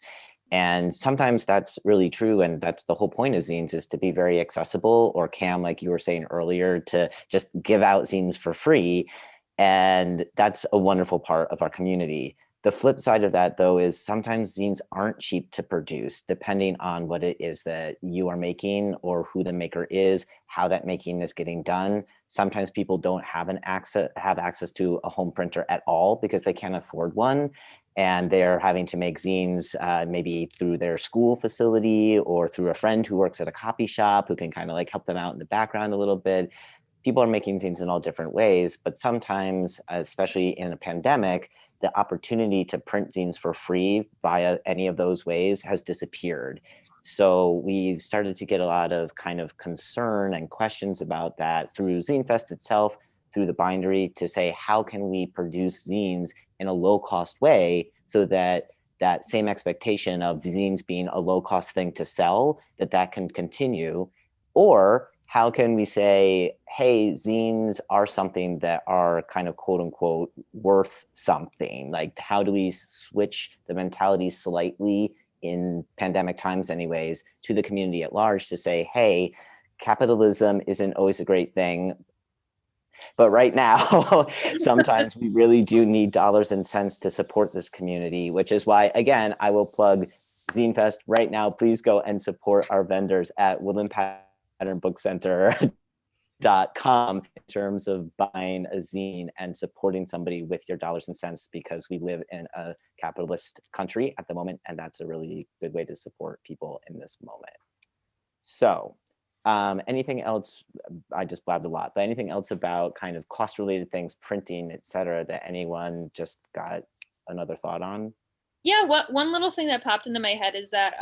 And sometimes that's really true. And that's the whole point of zines, is to be very accessible, or Cam, like you were saying earlier, to just give out zines for free. And that's a wonderful part of our community. The flip side of that, though, is sometimes zines aren't cheap to produce, depending on what it is that you are making, or who the maker is, how that making is getting done. Sometimes people don't have access to a home printer at all because they can't afford one, and they're having to make zines maybe through their school facility or through a friend who works at a copy shop who can kind of like help them out in the background a little bit. People are making zines in all different ways, but sometimes, especially in a pandemic, the opportunity to print zines for free via any of those ways has disappeared. So we've started to get a lot of kind of concern and questions about that through ZineFest itself, through the Bindery, to say, how can we produce zines in a low cost way so that that same expectation of zines being a low cost thing to sell, that can continue? Or how can we say, hey, zines are something that are kind of quote unquote worth something? Like, how do we switch the mentality slightly in pandemic times anyways to the community at large to say, hey, capitalism isn't always a great thing, but right now, sometimes we really do need dollars and cents to support this community, which is why, again, I will plug ZineFest right now. Please go and support our vendors at woodlandpatternbookcenter.com in terms of buying a zine and supporting somebody with your dollars and cents, because we live in a capitalist country at the moment, and that's a really good way to support people in this moment. So anything else? I just blabbed a lot, but anything else about kind of cost related things, printing, etc., that anyone just got another thought on? Yeah, one little thing that popped into my head is that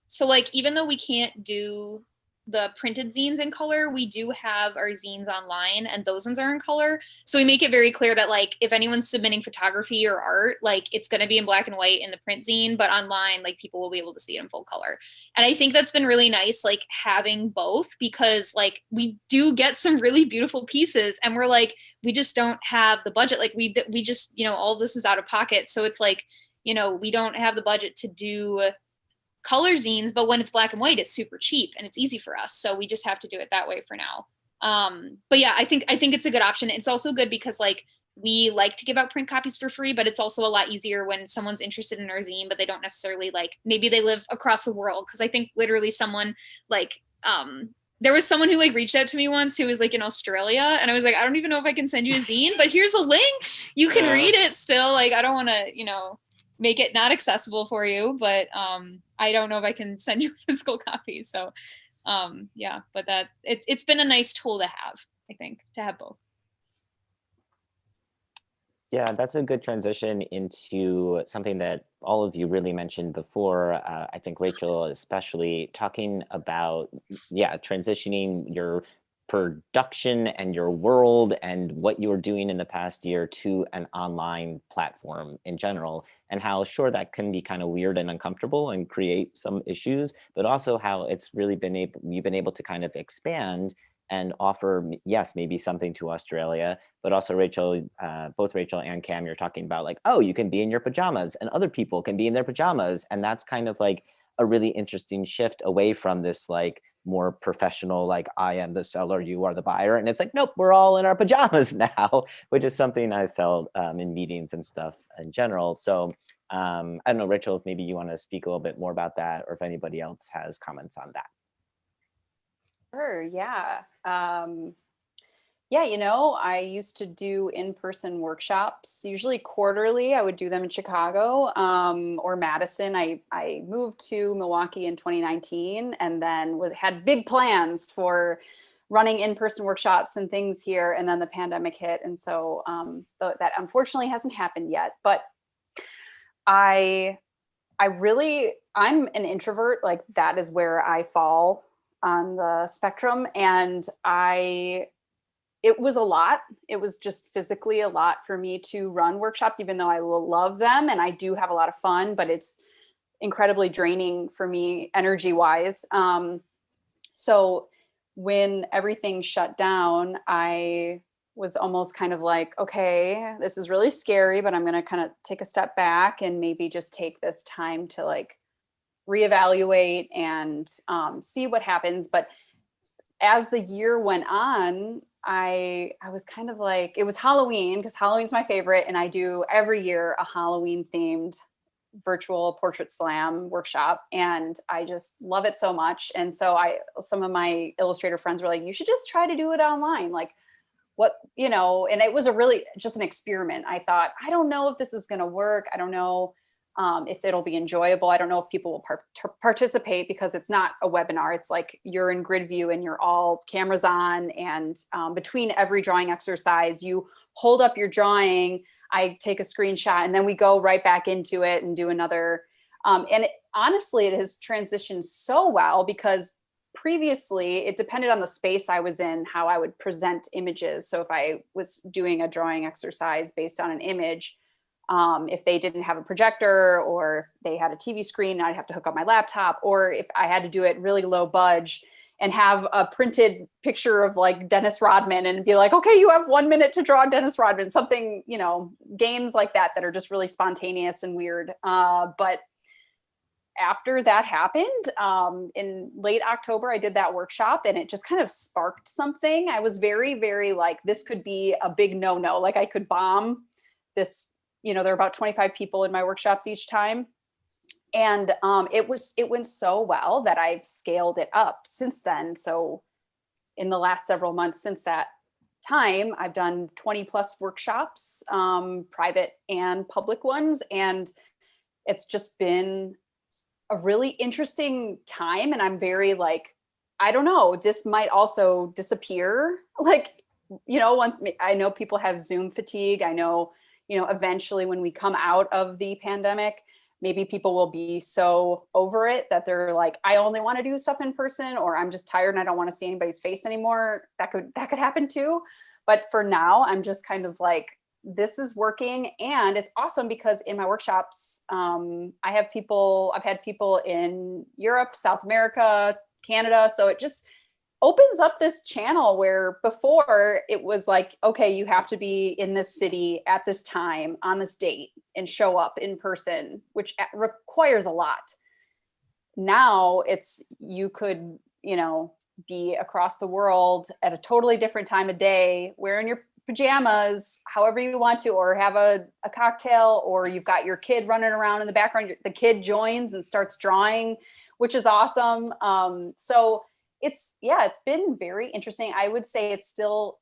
so like, even though we can't do the printed zines in color, we do have our zines online, and those ones are in color. So we make it very clear that like, if anyone's submitting photography or art, like it's going to be in black and white in the print zine, but online, like people will be able to see it in full color. And I think that's been really nice, like having both, because like we do get some really beautiful pieces, and we're like, we just don't have the budget. Like we just, you know, all this is out of pocket. So it's like, you know, we don't have the budget to do color zines, but when it's black and white, it's super cheap and it's easy for us. So we just have to do it that way for now. But yeah, I think it's a good option. It's also good because like, we like to give out print copies for free, but it's also a lot easier when someone's interested in our zine, but they don't necessarily like, maybe they live across the world. Cause I think literally someone like, there was someone who like reached out to me once who was like in Australia, and I was like, I don't even know if I can send you a zine, but here's a link. You can read it still. Like, I don't want to, you know, make it not accessible for you, but I don't know if I can send you a physical copy. So yeah, but that it's been a nice tool to have, I think, to have both. Yeah, that's a good transition into something that all of you really mentioned before. I think Rachel, especially, talking about, yeah, transitioning your production and your world and what you were doing in the past year to an online platform in general, and how sure that can be kind of weird and uncomfortable and create some issues, but also how it's really you've been able to kind of expand and offer, yes, maybe something to Australia, but also Rachel, both Rachel and Cam, you're talking about like, oh, you can be in your pajamas and other people can be in their pajamas. And that's kind of like a really interesting shift away from this like more professional, like I am the seller, you are the buyer. And it's like, nope, we're all in our pajamas now, which is something I felt in meetings and stuff in general. So I don't know, Rachel, if maybe you want to speak a little bit more about that, or if anybody else has comments on that. Sure, yeah. Yeah, you know, I used to do in-person workshops, usually quarterly. I would do them in Chicago or Madison. I moved to Milwaukee in 2019 and then had big plans for running in-person workshops and things here. And then the pandemic hit. And so that unfortunately hasn't happened yet. But I'm an introvert. Like that is where I fall on the spectrum. And it was a lot. It was just physically a lot for me to run workshops, even though I love them and I do have a lot of fun, but it's incredibly draining for me energy wise. So when everything shut down, I was almost kind of like, okay, this is really scary, but I'm going to kind of take a step back and maybe just take this time to like reevaluate and see what happens. But as the year went on, I was kind of like, it was Halloween because Halloween's my favorite. And I do every year a Halloween themed virtual portrait slam workshop. And I just love it so much. And so some of my illustrator friends were like, you should just try to do it online. Like what, you know, and it was just an experiment. I thought, I don't know if this is going to work. I don't know if it'll be enjoyable. I don't know if people will participate because it's not a webinar. It's like you're in grid view and you're all cameras on. And between every drawing exercise, you hold up your drawing, I take a screenshot, and then we go right back into it and do another. Honestly, it has transitioned so well because previously it depended on the space I was in, how I would present images. So if I was doing a drawing exercise based on an image, if they didn't have a projector or they had a TV screen, I'd have to hook up my laptop. Or if I had to do it really low budge and have a printed picture of like Dennis Rodman and be like, okay, you have 1 minute to draw Dennis Rodman, something, you know, games like that are just really spontaneous and weird. But after that happened, in late October, I did that workshop and it just kind of sparked something. I was very, very like, this could be a big no-no. Like I could bomb this. You know, there are about 25 people in my workshops each time. And it went so well that I've scaled it up since then. So in the last several months since that time, I've done 20 plus workshops, private and public ones. And it's just been a really interesting time. And I'm very like, I don't know, this might also disappear. Like, you know, once I know people have Zoom fatigue, I know, you know, eventually when we come out of the pandemic, maybe people will be so over it that they're like, I only want to do stuff in person, or I'm just tired and I don't want to see anybody's face anymore. That could happen too. But for now, I'm just kind of like, this is working. And it's awesome because in my workshops, I've had people in Europe, South America, Canada. So it just opens up this channel where before it was like, okay, you have to be in this city at this time on this date and show up in person, which requires a lot. Now you could, you know, be across the world at a totally different time of day, wearing your pajamas, however you want to, or have a cocktail, or you've got your kid running around in the background. The kid joins and starts drawing, which is awesome. So it's been very interesting. I would say it's still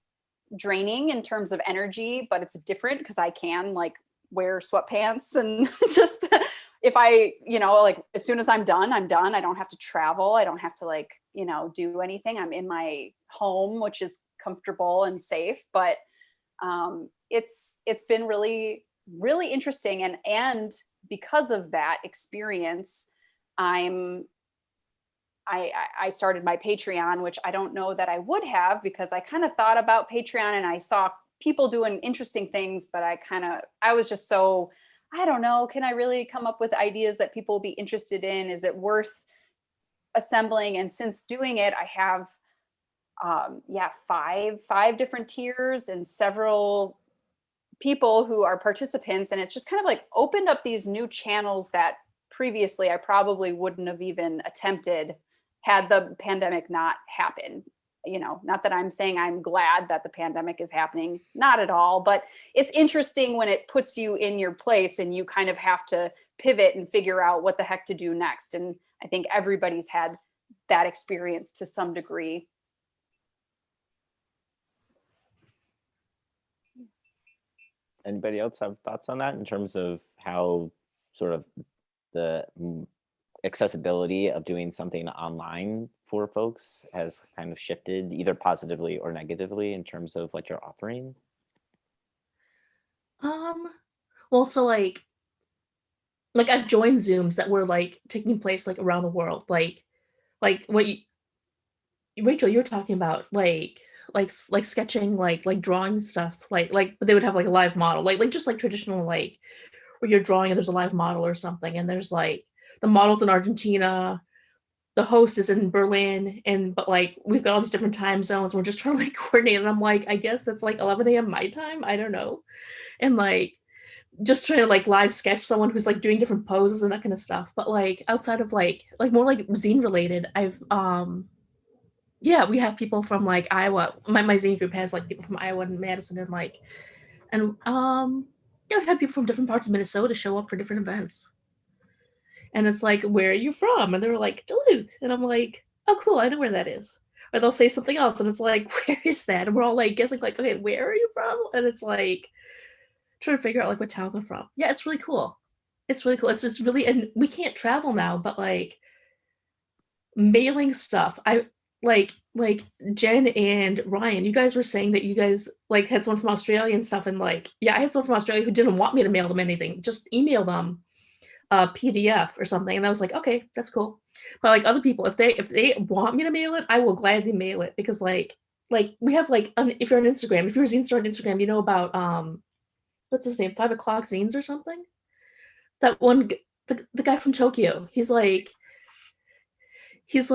draining in terms of energy, but it's different because I can like wear sweatpants and just if I, you know, like as soon as I'm done, I'm done. I don't have to travel. I don't have to like, you know, do anything. I'm in my home, which is comfortable and safe, but it's been really, really interesting. And because of that experience, I started my Patreon, which I don't know that I would have because I kind of thought about Patreon and I saw people doing interesting things, but I was just so, I don't know, can I really come up with ideas that people will be interested in? Is it worth assembling? And since doing it, I have, five different tiers and several people who are participants. And it's just kind of like opened up these new channels that previously I probably wouldn't have even attempted had the pandemic not happened. not that I'm saying I'm glad that the pandemic is happening, not at all, but it's interesting when it puts you in your place and you kind of have to pivot and figure out what the heck to do next. And I think everybody's had that experience to some degree. Anybody else have thoughts on that in terms of how sort of the accessibility of doing something online for folks has kind of shifted either positively or negatively in terms of what you're offering? Well, so like I've joined Zooms that were like taking place like around the world, like what you, Rachel, you're talking about, like sketching, like drawing stuff, but they would have like a live model, like just like traditional, like where you're drawing and there's a live model or something, and there's like the model's in Argentina, the host is in Berlin, but like we've got all these different time zones. We're just trying to like coordinate, and I'm like, I guess that's like 11 a.m. my time. I don't know, and like just trying to like live sketch someone who's like doing different poses and that kind of stuff. But like outside of like more like zine related, I've yeah, we have people from like Iowa. My zine group has like people from Iowa and Madison and yeah, we had people from different parts of Minnesota show up for different events. And it's like, where are you from? And they were like, Duluth. And I'm like, oh, cool, I know where that is. Or they'll say something else, and it's like, where is that? And we're all like guessing, like, okay, where are you from? And it's like trying to figure out like what town they're from. Yeah, it's really cool. It's really cool. It's just really, and we can't travel now, but like mailing stuff. I like Jen and Ryan, you guys were saying that you guys like had someone from Australia and stuff, and like, yeah, I had someone from Australia who didn't want me to mail them anything, just email them a PDF or something, and I was like, okay, that's cool. But like other people, if they want me to mail it, I will gladly mail it, because like we have like if you're on Instagram, if you're a zine store on Instagram, you know about what's his name, 5 o'clock zines or something. That one, the guy from Tokyo, he's like, it's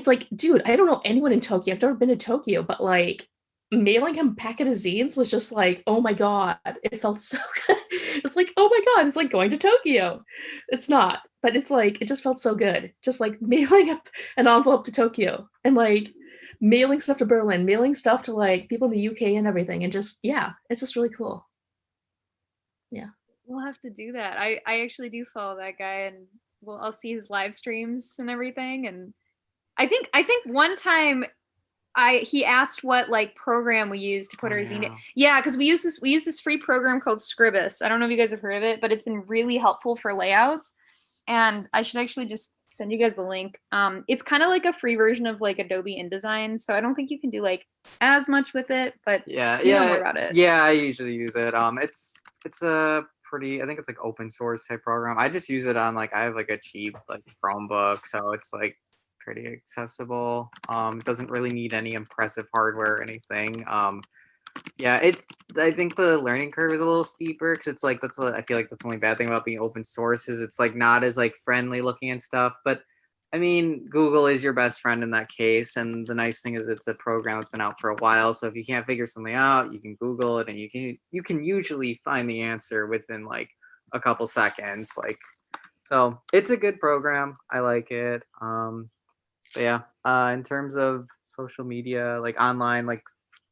like, dude, I don't know anyone in Tokyo. I've never been to Tokyo, but like mailing him a packet of zines was just like, oh my God, it felt so good. It's like, oh my God, it's like going to Tokyo. It's not, but it's like, it just felt so good. Just like mailing up an envelope to Tokyo, and like mailing stuff to Berlin, mailing stuff to like people in the UK and everything. And just, yeah, it's just really cool. Yeah. We'll have to do that. I actually do follow that guy, and I'll see his live streams and everything. And I think one time he asked what like program we use to put our zine in. Yeah, because we use this free program called Scribus. I don't know if you guys have heard of it, but it's been really helpful for layouts. And I should actually just send you guys the link. It's kind of like a free version of like Adobe InDesign, so I don't think you can do like as much with it, but you know more about it. Yeah, I usually use it. It's a pretty, I think it's like open source type program. I just use it on like, I have like a cheap like Chromebook, so it's like pretty accessible. It doesn't really need any impressive hardware or anything. Yeah, I think the learning curve is a little steeper, because it's like, I feel like that's the only bad thing about being open source, is it's like not as like friendly looking and stuff. But I mean, Google is your best friend in that case, and the nice thing is it's a program that's been out for a while. So if you can't figure something out, you can Google it, and you can usually find the answer within like a couple seconds. Like, so it's a good program. I like it. But yeah, in terms of social media, like online, like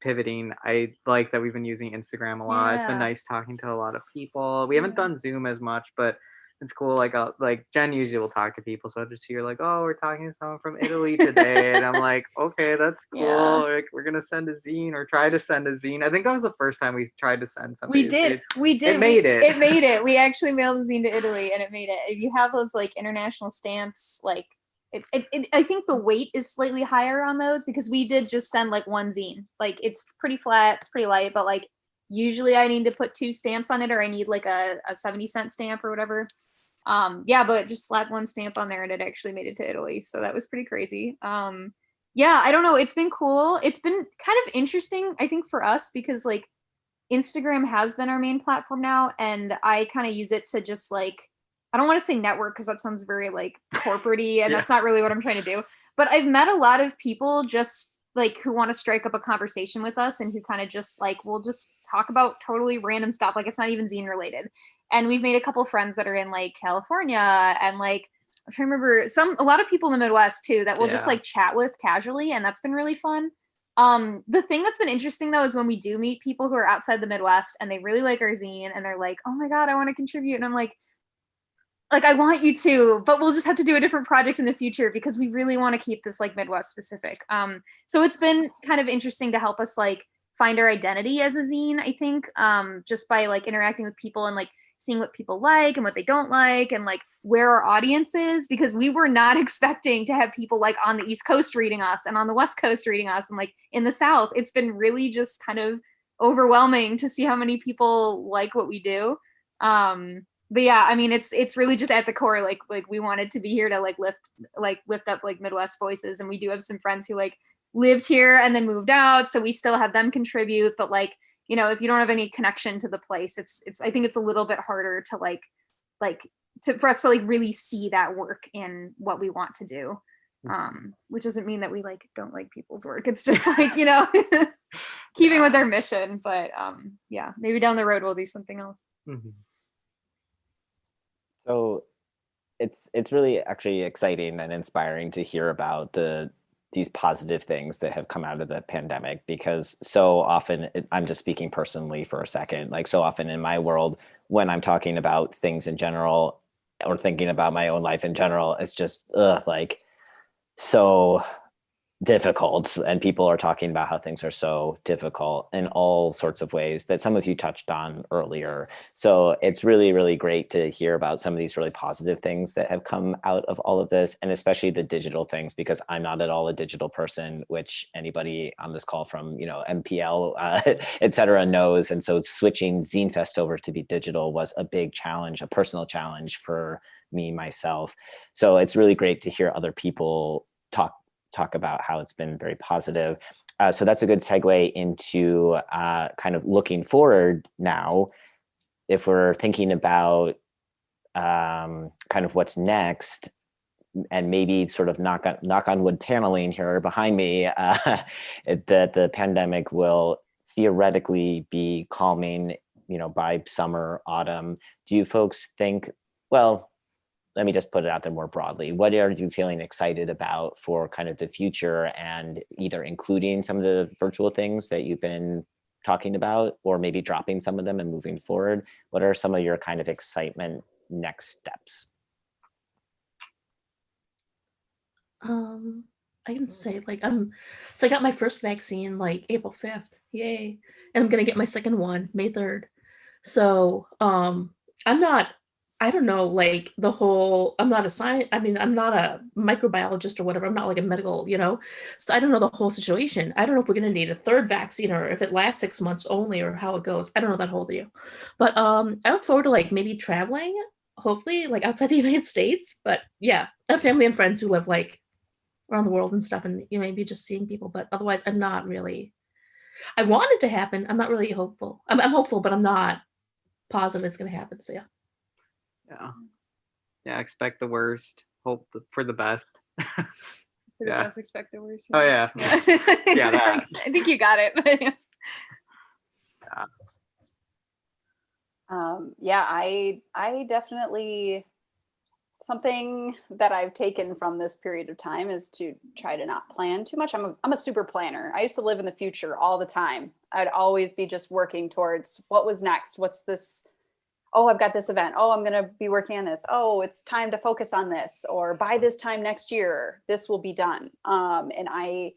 pivoting, I like that we've been using Instagram a lot. It's been nice talking to a lot of people. We haven't done Zoom as much, but it's cool. Like Jen usually will talk to people, so I'll just hear like, oh, we're talking to someone from Italy today, and I'm like, okay, that's cool. Yeah. Like, we're gonna send a zine or try to send a zine. I think that was the first time we tried to send something. We did. It made it. It made it. We actually mailed a zine to Italy, and it made it. If you have those like international stamps, like I think the weight is slightly higher on those, because we did just send like one zine. Like, it's pretty flat, it's pretty light, but like usually I need to put 2 stamps on it, or I need like a 70-cent stamp or whatever. Yeah, but just slapped one stamp on there and it actually made it to Italy. So that was pretty crazy. Yeah, I don't know. It's been cool. It's been kind of interesting, I think, for us, because like Instagram has been our main platform now, and I kind of use it to just like, I don't want to say network, because that sounds very like corporate-y, and that's not really what I'm trying to do. But I've met a lot of people just like who want to strike up a conversation with us, and who kind of just like, we'll just talk about totally random stuff. Like, it's not even zine related. And we've made a couple friends that are in like California, and like, I'm trying to remember, a lot of people in the Midwest too, that we'll just like chat with casually, and that's been really fun. The thing that's been interesting though is when we do meet people who are outside the Midwest and they really like our zine and they're like, oh my God, I want to contribute. And I'm like, I want you to, but we'll just have to do a different project in the future because we really want to keep this like Midwest specific. So it's been kind of interesting to help us like find our identity as a zine, I think, just by like interacting with people and like seeing what people like and what they don't like and like where our audience is, because we were not expecting to have people like on the East Coast reading us and on the West Coast reading us and like in the South. It's been really just kind of overwhelming to see how many people like what we do. But yeah, I mean, it's really just at the core, like we wanted to be here to lift up like Midwest voices. And we do have some friends who like lived here and then moved out. So we still have them contribute, but like, you know, if you don't have any connection to the place, it's, I think it's a little bit harder to for us to like really see that work in what we want to do. Which doesn't mean that we like don't like people's work. It's just like, you know, keeping with their mission, but yeah, maybe down the road we'll do something else. Mhm. So it's really actually exciting and inspiring to hear about these positive things that have come out of the pandemic, because so often, I'm just speaking personally for a second, like so often in my world, when I'm talking about things in general or thinking about my own life in general, it's just like so difficult, and people are talking about how things are so difficult in all sorts of ways that some of you touched on earlier. So it's really, really great to hear about some of these really positive things that have come out of all of this, and especially the digital things, because I'm not at all a digital person, which anybody on this call from, you know, MPL, et cetera, knows. And so switching Zine Fest over to be digital was a big challenge, a personal challenge for me, myself. So it's really great to hear other people talk about how it's been very positive. So that's a good segue into kind of looking forward now. If we're thinking about kind of what's next, and maybe sort of knock on wood paneling here behind me, that the pandemic will theoretically be calming, you know, by summer, autumn. Do you folks think, well, let me just put it out there more broadly. What are you feeling excited about for kind of the future, and either including some of the virtual things that you've been talking about, or maybe dropping some of them and moving forward? What are some of your kind of excitement next steps? I can say like so I got my first vaccine like April 5th. Yay. And I'm gonna get my second one May 3rd. So I don't know, like the whole, I'm not a science, I mean, I'm not a microbiologist or whatever. I'm not like a medical, you know, so I don't know the whole situation. I don't know if we're going to need a third vaccine or if it lasts 6 months only or how it goes. I don't know that whole deal. But I look forward to like maybe traveling, hopefully like outside the United States. But yeah, I have family and friends who live like around the world and stuff, and you know, maybe just seeing people. But otherwise, I'm not really, I want it to happen. I'm not really hopeful. I'm hopeful, but I'm not positive it's going to happen. So yeah. Yeah, expect the worst, hope for the best. For the Yeah. best, expect the worst. Oh yeah. Yeah, that. I think you got it. Yeah, I definitely, something that I've taken from this period of time is to try to not plan too much. I'm a super planner. I used to live in the future all the time. I'd always be just working towards what was next. What's this? Oh, I've got this event. Oh, I'm going to be working on this. Oh, it's time to focus on this, or by this time next year, this will be done. And I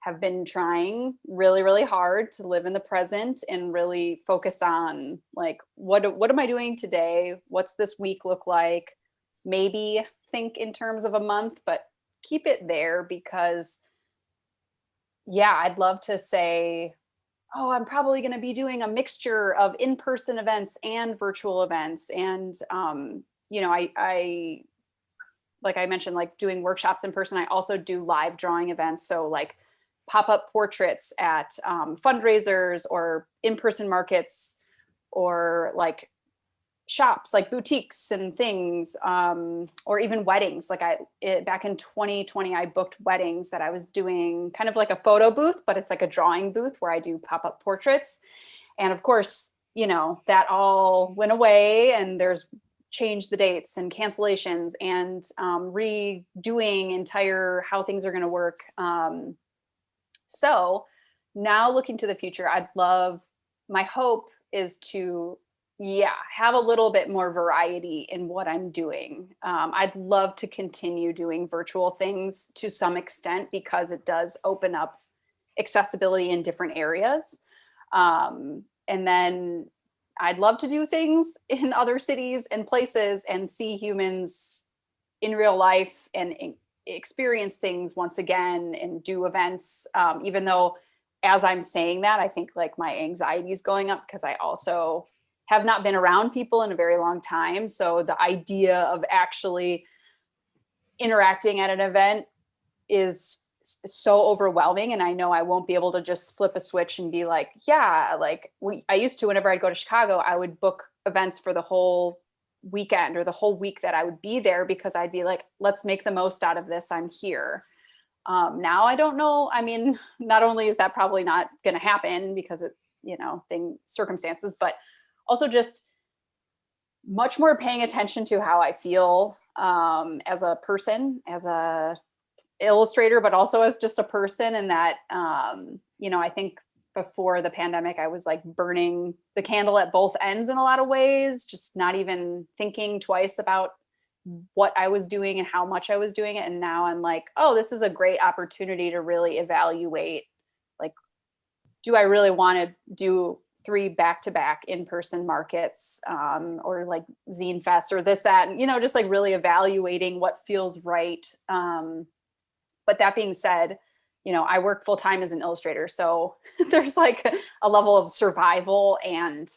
have been trying really, really hard to live in the present and really focus on like, what am I doing today? What's this week look like? Maybe think in terms of a month, but keep it there, because yeah, I'd love to say, oh, I'm probably going to be doing a mixture of in-person events and virtual events. And, you know, I, like I mentioned, like doing workshops in person, I also do live drawing events. So like pop-up portraits at fundraisers or in-person markets, or like shops like boutiques and things, or even weddings. Like back in 2020, I booked weddings that I was doing kind of like a photo booth, but it's like a drawing booth where I do pop-up portraits. And of course, you know, that all went away, and there's changed the dates and cancellations and redoing entire how things are going to work. So now looking to the future, my hope is to, have a little bit more variety in what I'm doing. I'd love to continue doing virtual things to some extent because it does open up accessibility in different areas. And then I'd love to do things in other cities and places and see humans in real life and experience things once again and do events. Even though as I'm saying that, I think like my anxiety is going up because I also have not been around people in a very long time. So the idea of actually interacting at an event is so overwhelming, and I know I won't be able to just flip a switch and be like, I used to, whenever I'd go to Chicago, I would book events for the whole weekend or the whole week that I would be there because I'd be like, let's make the most out of this. I'm here. Now I don't know. I mean, not only is that probably not going to happen because it, circumstances, but also just much more paying attention to how I feel as a person, as a illustrator, but also as just a person. And that, I think before the pandemic, I was like burning the candle at both ends in a lot of ways, just not even thinking twice about what I was doing and how much I was doing it. And now I'm like, oh, this is a great opportunity to really evaluate, like, do I really want to do 3 back-to-back in-person markets or like Zine Fest or this, that, and, just like really evaluating what feels right. But that being said, I work full time as an illustrator. So there's like a level of survival and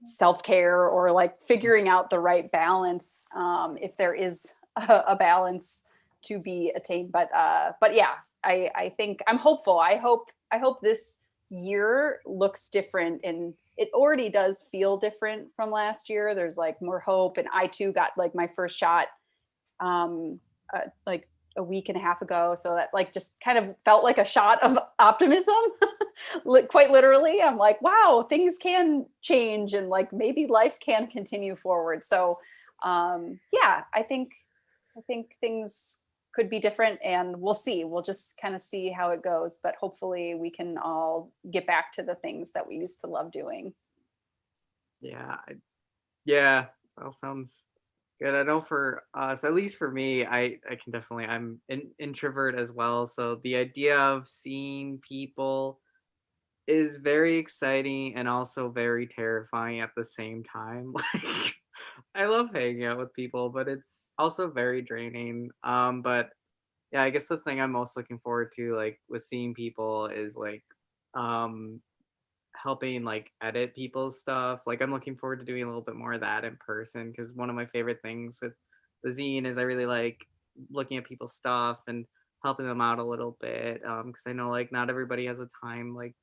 self-care or like figuring out the right balance if there is a balance to be attained. But yeah, I think I'm hopeful. I hope this year looks different, and it already does feel different from last year. There's like more hope, and I too got like my first shot like a week and a half ago, so that like just kind of felt like a shot of optimism. Quite literally, I'm like, wow, things can change and like maybe life can continue forward. So I think things could be different, and we'll see. We'll just kind of see how it goes, but hopefully we can all get back to the things that we used to love doing. Yeah, that sounds good. I know for us, at least for me, I can definitely, I'm an introvert as well. So the idea of seeing people is very exciting and also very terrifying at the same time. Like, I love hanging out with people, but it's also very draining. But yeah, I guess the thing I'm most looking forward to, like with seeing people, is like helping like edit people's stuff. Like I'm looking forward to doing a little bit more of that in person, because one of my favorite things with the zine is I really like looking at people's stuff and helping them out a little bit, because I know like not everybody has the time, like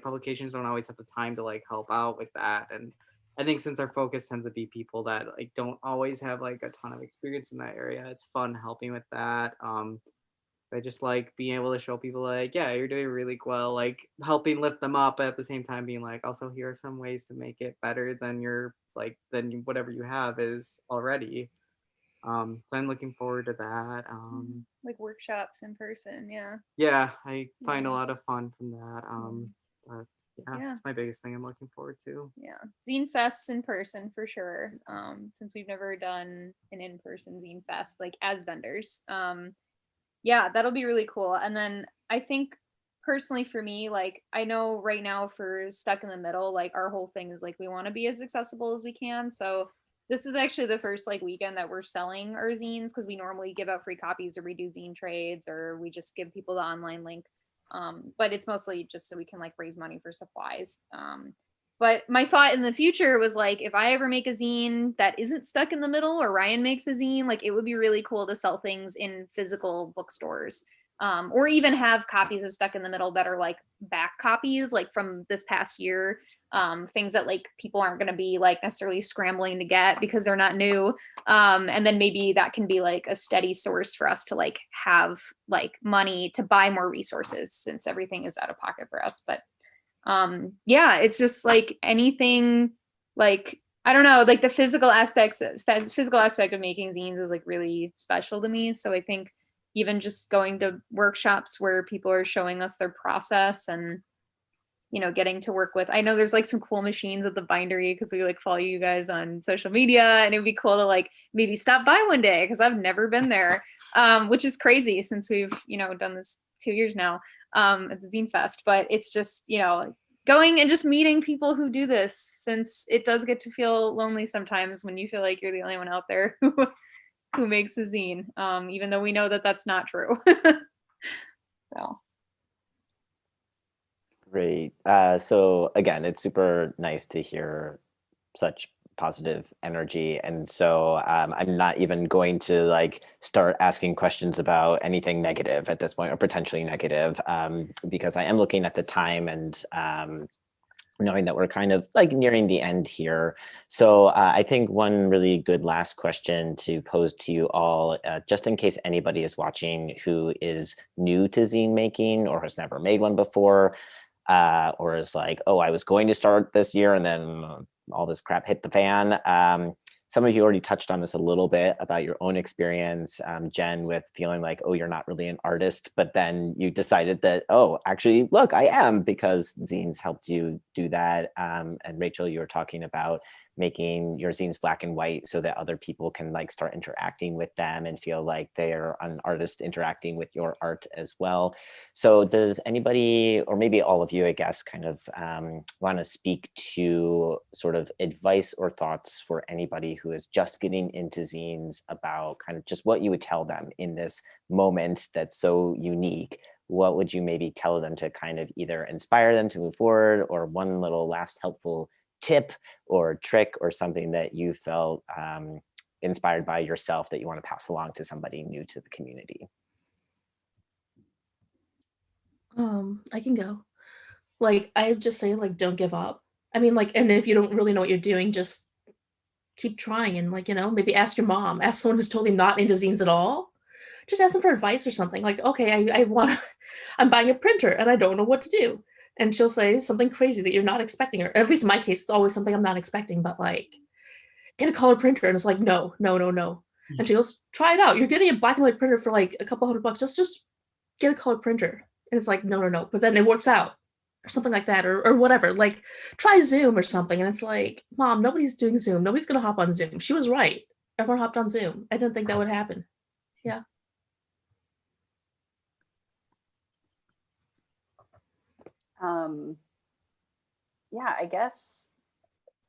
publications don't always have the time to like help out with that. And I think since our focus tends to be people that like don't always have like a ton of experience in that area, it's fun helping with that. I just like being able to show people like, yeah, you're doing really well, like helping lift them up, at the same time being like, also here are some ways to make it better than whatever you have is already. So I'm looking forward to that. Like workshops in person, yeah. Yeah, I find a lot of fun from that. But Yeah. it's my biggest thing I'm looking forward to. Yeah, Zine Fests in person for sure. Since we've never done an in-person Zine Fest like as vendors. Yeah, that'll be really cool. And then I think personally for me, like I know right now for Stuck in the Middle, like our whole thing is like we want to be as accessible as we can. So this is actually the first like weekend that we're selling our zines, because we normally give out free copies or we do zine trades or we just give people the online link. But it's mostly just so we can like raise money for supplies. But my thought in the future was like, if I ever make a zine that isn't Stuck in the Middle, or Ryan makes a zine, like it would be really cool to sell things in physical bookstores, or even have copies of Stuck in the Middle that are like back copies, like from this past year, things that like people aren't going to be like necessarily scrambling to get because they're not new. And then maybe that can be like a steady source for us to like have like money to buy more resources, since everything is out of pocket for us. But yeah, it's just like anything, like I don't know, like the physical aspect of making zines is like really special to me. So I think even just going to workshops where people are showing us their process and, you know, getting to work with, I know there's like some cool machines at the bindery because we like follow you guys on social media, and it'd be cool to like maybe stop by one day because I've never been there, which is crazy since we've, you know, done this 2 years now at the Zine Fest. But it's just, you know, going and just meeting people who do this, since it does get to feel lonely sometimes when you feel like you're the only one out there who makes a zine, even though we know that that's not true. So. Great. So again, it's super nice to hear such positive energy. And so I'm not even going to like start asking questions about anything negative at this point, or potentially negative, because I am looking at the time and knowing that we're kind of like nearing the end here. So I think one really good last question to pose to you all, just in case anybody is watching who is new to zine making or has never made one before, or is like, oh, I was going to start this year and then all this crap hit the fan. Some of you already touched on this a little bit about your own experience, Jen, with feeling like, oh, you're not really an artist, but then you decided that, oh, actually, look, I am, because zines helped you do that. And Rachel, you were talking about making your zines black and white so that other people can like start interacting with them and feel like they're an artist interacting with your art as well. So does anybody, or maybe all of you, I guess, kind of want to speak to sort of advice or thoughts for anybody who is just getting into zines about kind of just what you would tell them in this moment that's so unique? What would you maybe tell them to kind of either inspire them to move forward, or one little last helpful tip or trick or something that you felt inspired by yourself that you want to pass along to somebody new to the community? I can go. Like, I just say, like, don't give up. I mean, like, and if you don't really know what you're doing, just keep trying, and like, you know, maybe ask your mom, ask someone who's totally not into zines at all. Just ask them for advice or something. Like, okay, I want, I'm buying a printer and I don't know what to do. And she'll say something crazy that you're not expecting, or at least in my case, it's always something I'm not expecting, but like, get a color printer. And it's like, no, no, no, no. And she goes, try it out. You're getting a black and white printer for like a couple $100. Just get a color printer. And it's like, no, no, no. But then it works out, or something like that, or whatever. Like, try Zoom or something. And it's like, Mom, nobody's doing Zoom. Nobody's going to hop on Zoom. She was right. Everyone hopped on Zoom. I didn't think that would happen. Yeah. Yeah, I guess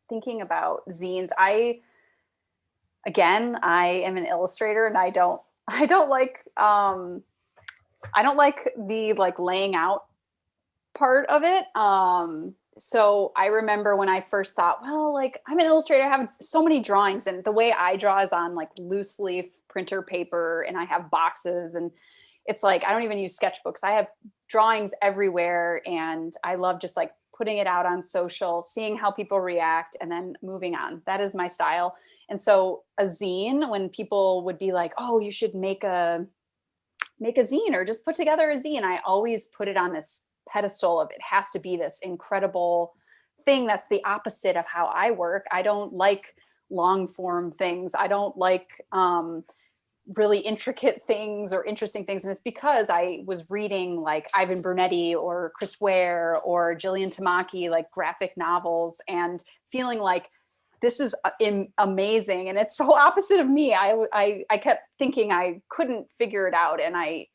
thinking about zines, I am an illustrator, and I don't like the like laying out part of it. So I remember when I first thought, well, like, I'm an illustrator, I have so many drawings, and the way I draw is on like loose leaf printer paper, and I have boxes, and it's like, I don't even use sketchbooks. I have drawings everywhere, and I love just like putting it out on social, seeing how people react, and then moving on. That is my style. And so a zine, when people would be like, oh, you should make a zine or just put together a zine, I always put it on this pedestal of, it has to be this incredible thing that's the opposite of how I work. I don't like long form things. I don't like really intricate things or interesting things. And it's because I was reading like Ivan Brunetti or Chris Ware or Jillian Tamaki, like graphic novels, and feeling like this is amazing. And it's so opposite of me. I kept thinking I couldn't figure it out. And I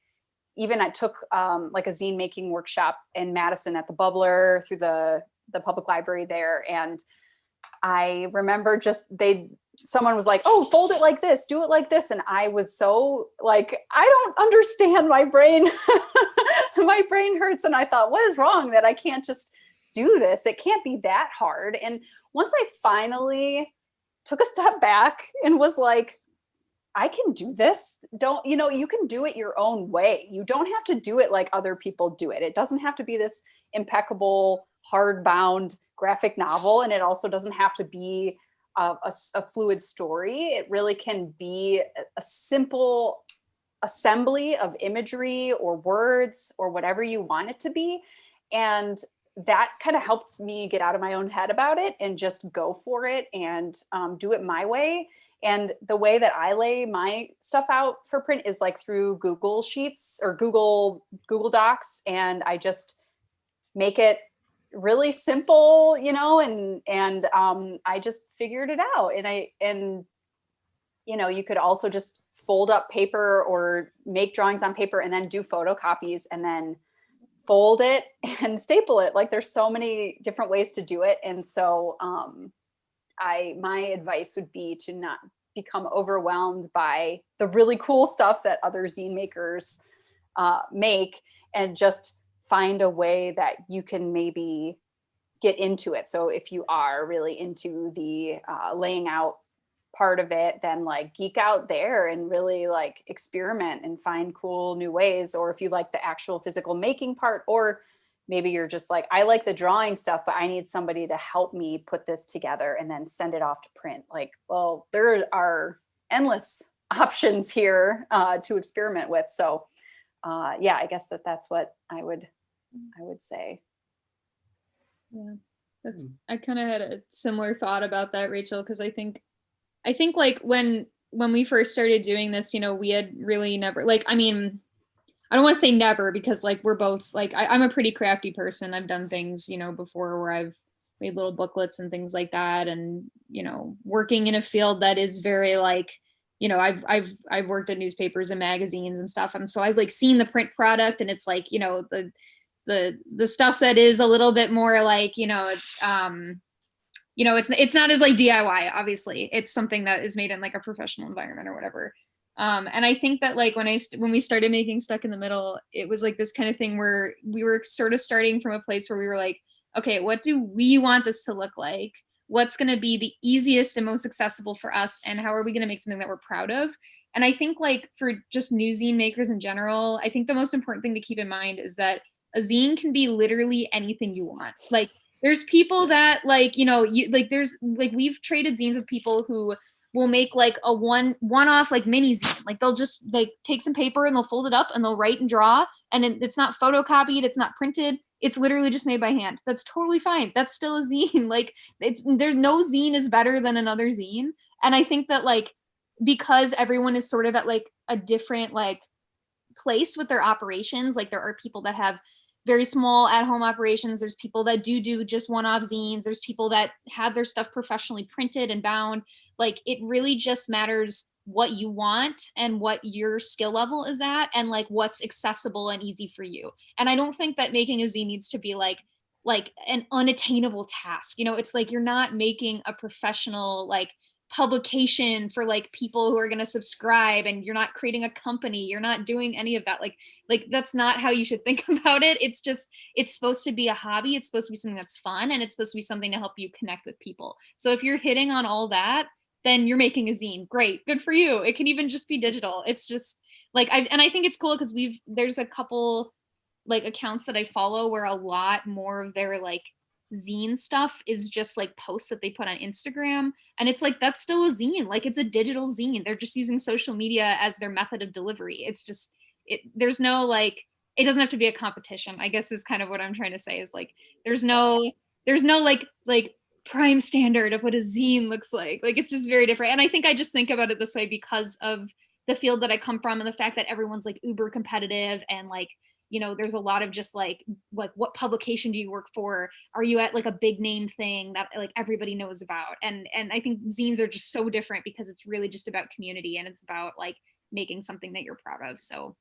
took like a zine making workshop in Madison at the Bubbler through the public library there. And I remember someone was like, oh, fold it like this, do it like this. And I was so like, I don't understand, my brain. My brain hurts. And I thought, what is wrong that I can't just do this? It can't be that hard. And once I finally took a step back and was like, I can do this. You can do it your own way. You don't have to do it like other people do it. It doesn't have to be this impeccable, hardbound graphic novel. And it also doesn't have to be a fluid story. It really can be a simple assembly of imagery or words or whatever you want it to be. And that kind of helped me get out of my own head about it and just go for it and do it my way. And the way that I lay my stuff out for print is like through Google Sheets or Google Docs, and I just make it really simple, and I just figured it out. And you could also just fold up paper or make drawings on paper and then do photocopies and then fold it and staple it. Like there's so many different ways to do it. And so my advice would be to not become overwhelmed by the really cool stuff that other zine makers make, and just find a way that you can maybe get into it. So if you are really into the laying out part of it, then like geek out there and really like experiment and find cool new ways. Or if you like the actual physical making part, or maybe you're just like, I like the drawing stuff, but I need somebody to help me put this together and then send it off to print. Like, well, there are endless options here to experiment with. So yeah, I guess that's what I would say. Yeah, I kind of had a similar thought about that, Rachel, because I think like when we first started doing this, we had really never, like, I mean, I don't want to say never, because like we're both like, I'm a pretty crafty person. I've done things, before where I've made little booklets and things like that. And, working in a field that is very like, I've worked at newspapers and magazines and stuff. And so I've like seen the print product, and it's like, the stuff that is a little bit more like, it's not as like DIY, obviously. It's something that is made in like a professional environment or whatever. And I think that like when we started making Stuck in the Middle, it was like this kind of thing where we were sort of starting from a place where we were like, okay, what do we want this to look like? What's going to be the easiest and most accessible for us? And how are we going to make something that we're proud of? And I think like for just new zine makers in general, I think the most important thing to keep in mind is that a zine can be literally anything you want. Like there's people that like, there's like, we've traded zines with people who will make like a one-off like mini zine. Like they'll just like take some paper and they'll fold it up and they'll write and draw, and it's not photocopied, it's not printed, it's literally just made by hand. That's totally fine. That's still a zine. Like there's no zine is better than another zine. And I think that like, because everyone is sort of at like a different like place with their operations, like there are people that have very small at-home operations, there's people that do just one-off zines, there's people that have their stuff professionally printed and bound. Like it really just matters what you want and what your skill level is at, and like what's accessible and easy for you. And I don't think that making a zine needs to be like an unattainable task. It's like you're not making a professional like publication for like people who are going to subscribe, and you're not creating a company, you're not doing any of that. Like that's not how you should think about it. It's supposed to be a hobby, it's supposed to be something that's fun, and it's supposed to be something to help you connect with people. So if you're hitting on all that, then you're making a zine. Great, good for you. It can even just be digital. It's just like I think it's cool because there's a couple like accounts that I follow where a lot more of their like zine stuff is just like posts that they put on Instagram, and it's like that's still a zine. Like it's a digital zine. They're just using social media as their method of delivery. It's just there's no like, it doesn't have to be a competition, I guess is kind of what I'm trying to say, is like there's no like prime standard of what a zine looks like. Like it's just very different. And I think I just think about it this way because of the field that I come from and the fact that everyone's like uber competitive, and like there's a lot of just like what publication do you work for? Are you at like a big name thing that like everybody knows about? And I think zines are just so different because it's really just about community, and it's about like making something that you're proud of. So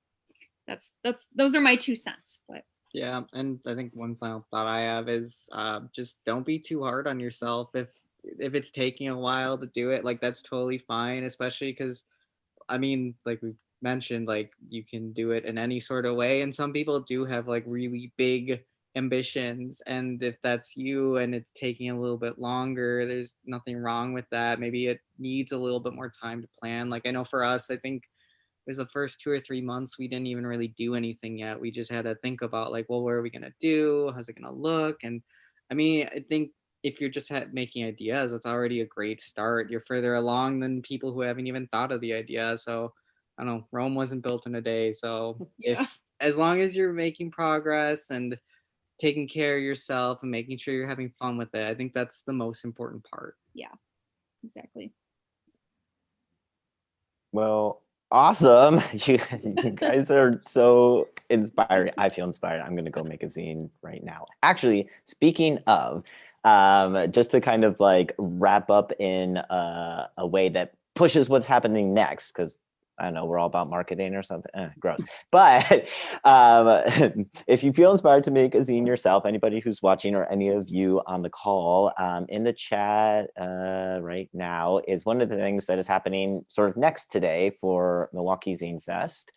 those are my 2 cents. But yeah, and I think one final thought I have is just don't be too hard on yourself if it's taking a while to do it. Like that's totally fine, especially because I mean, like we've mentioned, like you can do it in any sort of way, and some people do have like really big ambitions, and if that's you and it's taking a little bit longer, there's nothing wrong with that. Maybe it needs a little bit more time to plan. Like I know for us, I think it was the first 2 or 3 months we didn't even really do anything yet. We just had to think about like, well, what are we gonna do, how's it gonna look? And I mean, I think if you're just making ideas, that's already a great start. You're further along than people who haven't even thought of the idea. So I don't know, Rome wasn't built in a day. So yeah. if as long as you're making progress and taking care of yourself and making sure you're having fun with it, I think that's the most important part. Yeah, exactly. Well, awesome. You guys are so inspiring. I feel inspired. I'm going to go make a zine right now. Actually, speaking of, just to kind of like wrap up in a way that pushes what's happening next, because I don't know, we're all about marketing or something. Gross. But if you feel inspired to make a zine yourself, anybody who's watching or any of you on the call, in the chat right now is one of the things that is happening sort of next today for Milwaukee Zine Fest,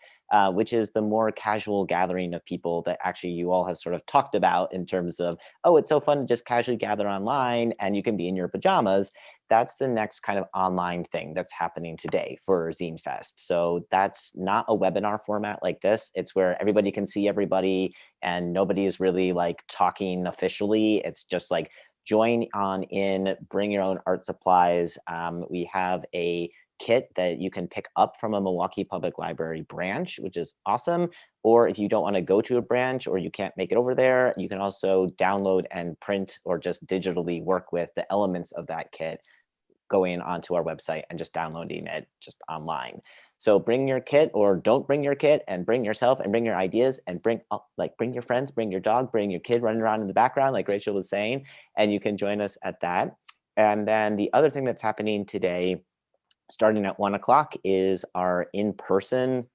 which is the more casual gathering of people that actually you all have sort of talked about in terms of, oh, it's so fun to just casually gather online and you can be in your pajamas. That's the next kind of online thing that's happening today for Zine Fest. So that's not a webinar format like this. It's where everybody can see everybody and nobody is really like talking officially. It's just like join on in, bring your own art supplies. We have a kit that you can pick up from a Milwaukee Public Library branch, which is awesome. Or if you don't want to go to a branch or you can't make it over there, you can also download and print or just digitally work with the elements of that kit going onto our website and just downloading it just online. So bring your kit or don't bring your kit and bring yourself and bring your ideas and bring your friends, bring your dog, bring your kid running around in the background like Rachel was saying, and you can join us at that. And then the other thing that's happening today, starting at 1 o'clock, is our in-person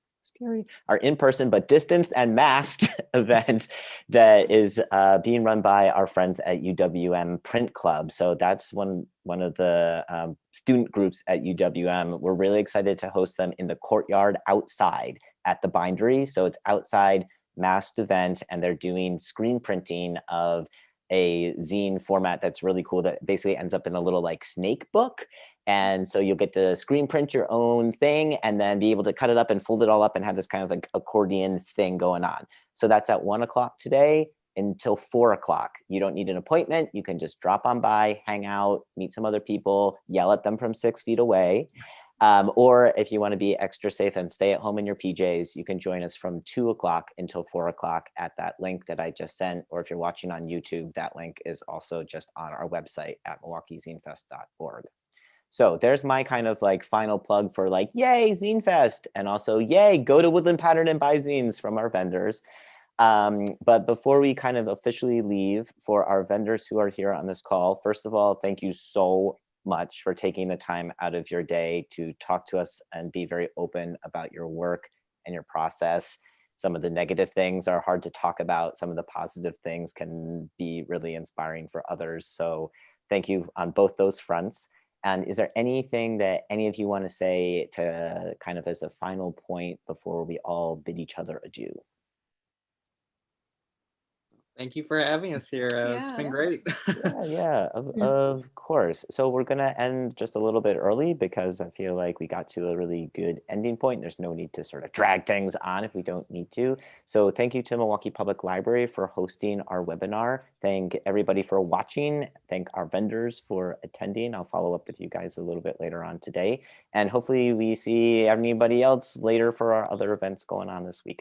but distanced and masked event that is being run by our friends at UWM Print Club. So that's one of the student groups at UWM. We're really excited to host them in the courtyard outside at the bindery. So it's outside, masked event, and they're doing screen printing of a zine format that's really cool that basically ends up in a little like snake book. And so you'll get to screen print your own thing and then be able to cut it up and fold it all up and have this kind of like accordion thing going on. So that's at 1 o'clock today until 4 o'clock. You don't need an appointment. You can just drop on by, hang out, meet some other people, yell at them from 6 feet away. Or if you want to be extra safe and stay at home in your PJs, you can join us from 2 o'clock until 4 o'clock at that link that I just sent. Or if you're watching on YouTube, that link is also just on our website at milwaukeezinefest.org. So there's my kind of like final plug for like, yay, Zine Fest. And also, yay, go to Woodland Pattern and buy zines from our vendors. But before we kind of officially leave, for our vendors who are here on this call, first of all, thank you so much for taking the time out of your day to talk to us and be very open about your work and your process. Some of the negative things are hard to talk about. Some of the positive things can be really inspiring for others. So thank you on both those fronts. And is there anything that any of you want to say to kind of as a final point before we all bid each other adieu? Thank you for having us here. It's been great. Yeah, of course. So we're going to end just a little bit early because I feel like we got to a really good ending point. There's no need to sort of drag things on if we don't need to. So thank you to Milwaukee Public Library for hosting our webinar. Thank everybody for watching. Thank our vendors for attending. I'll follow up with you guys a little bit later on today. And hopefully we see anybody else later for our other events going on this weekend.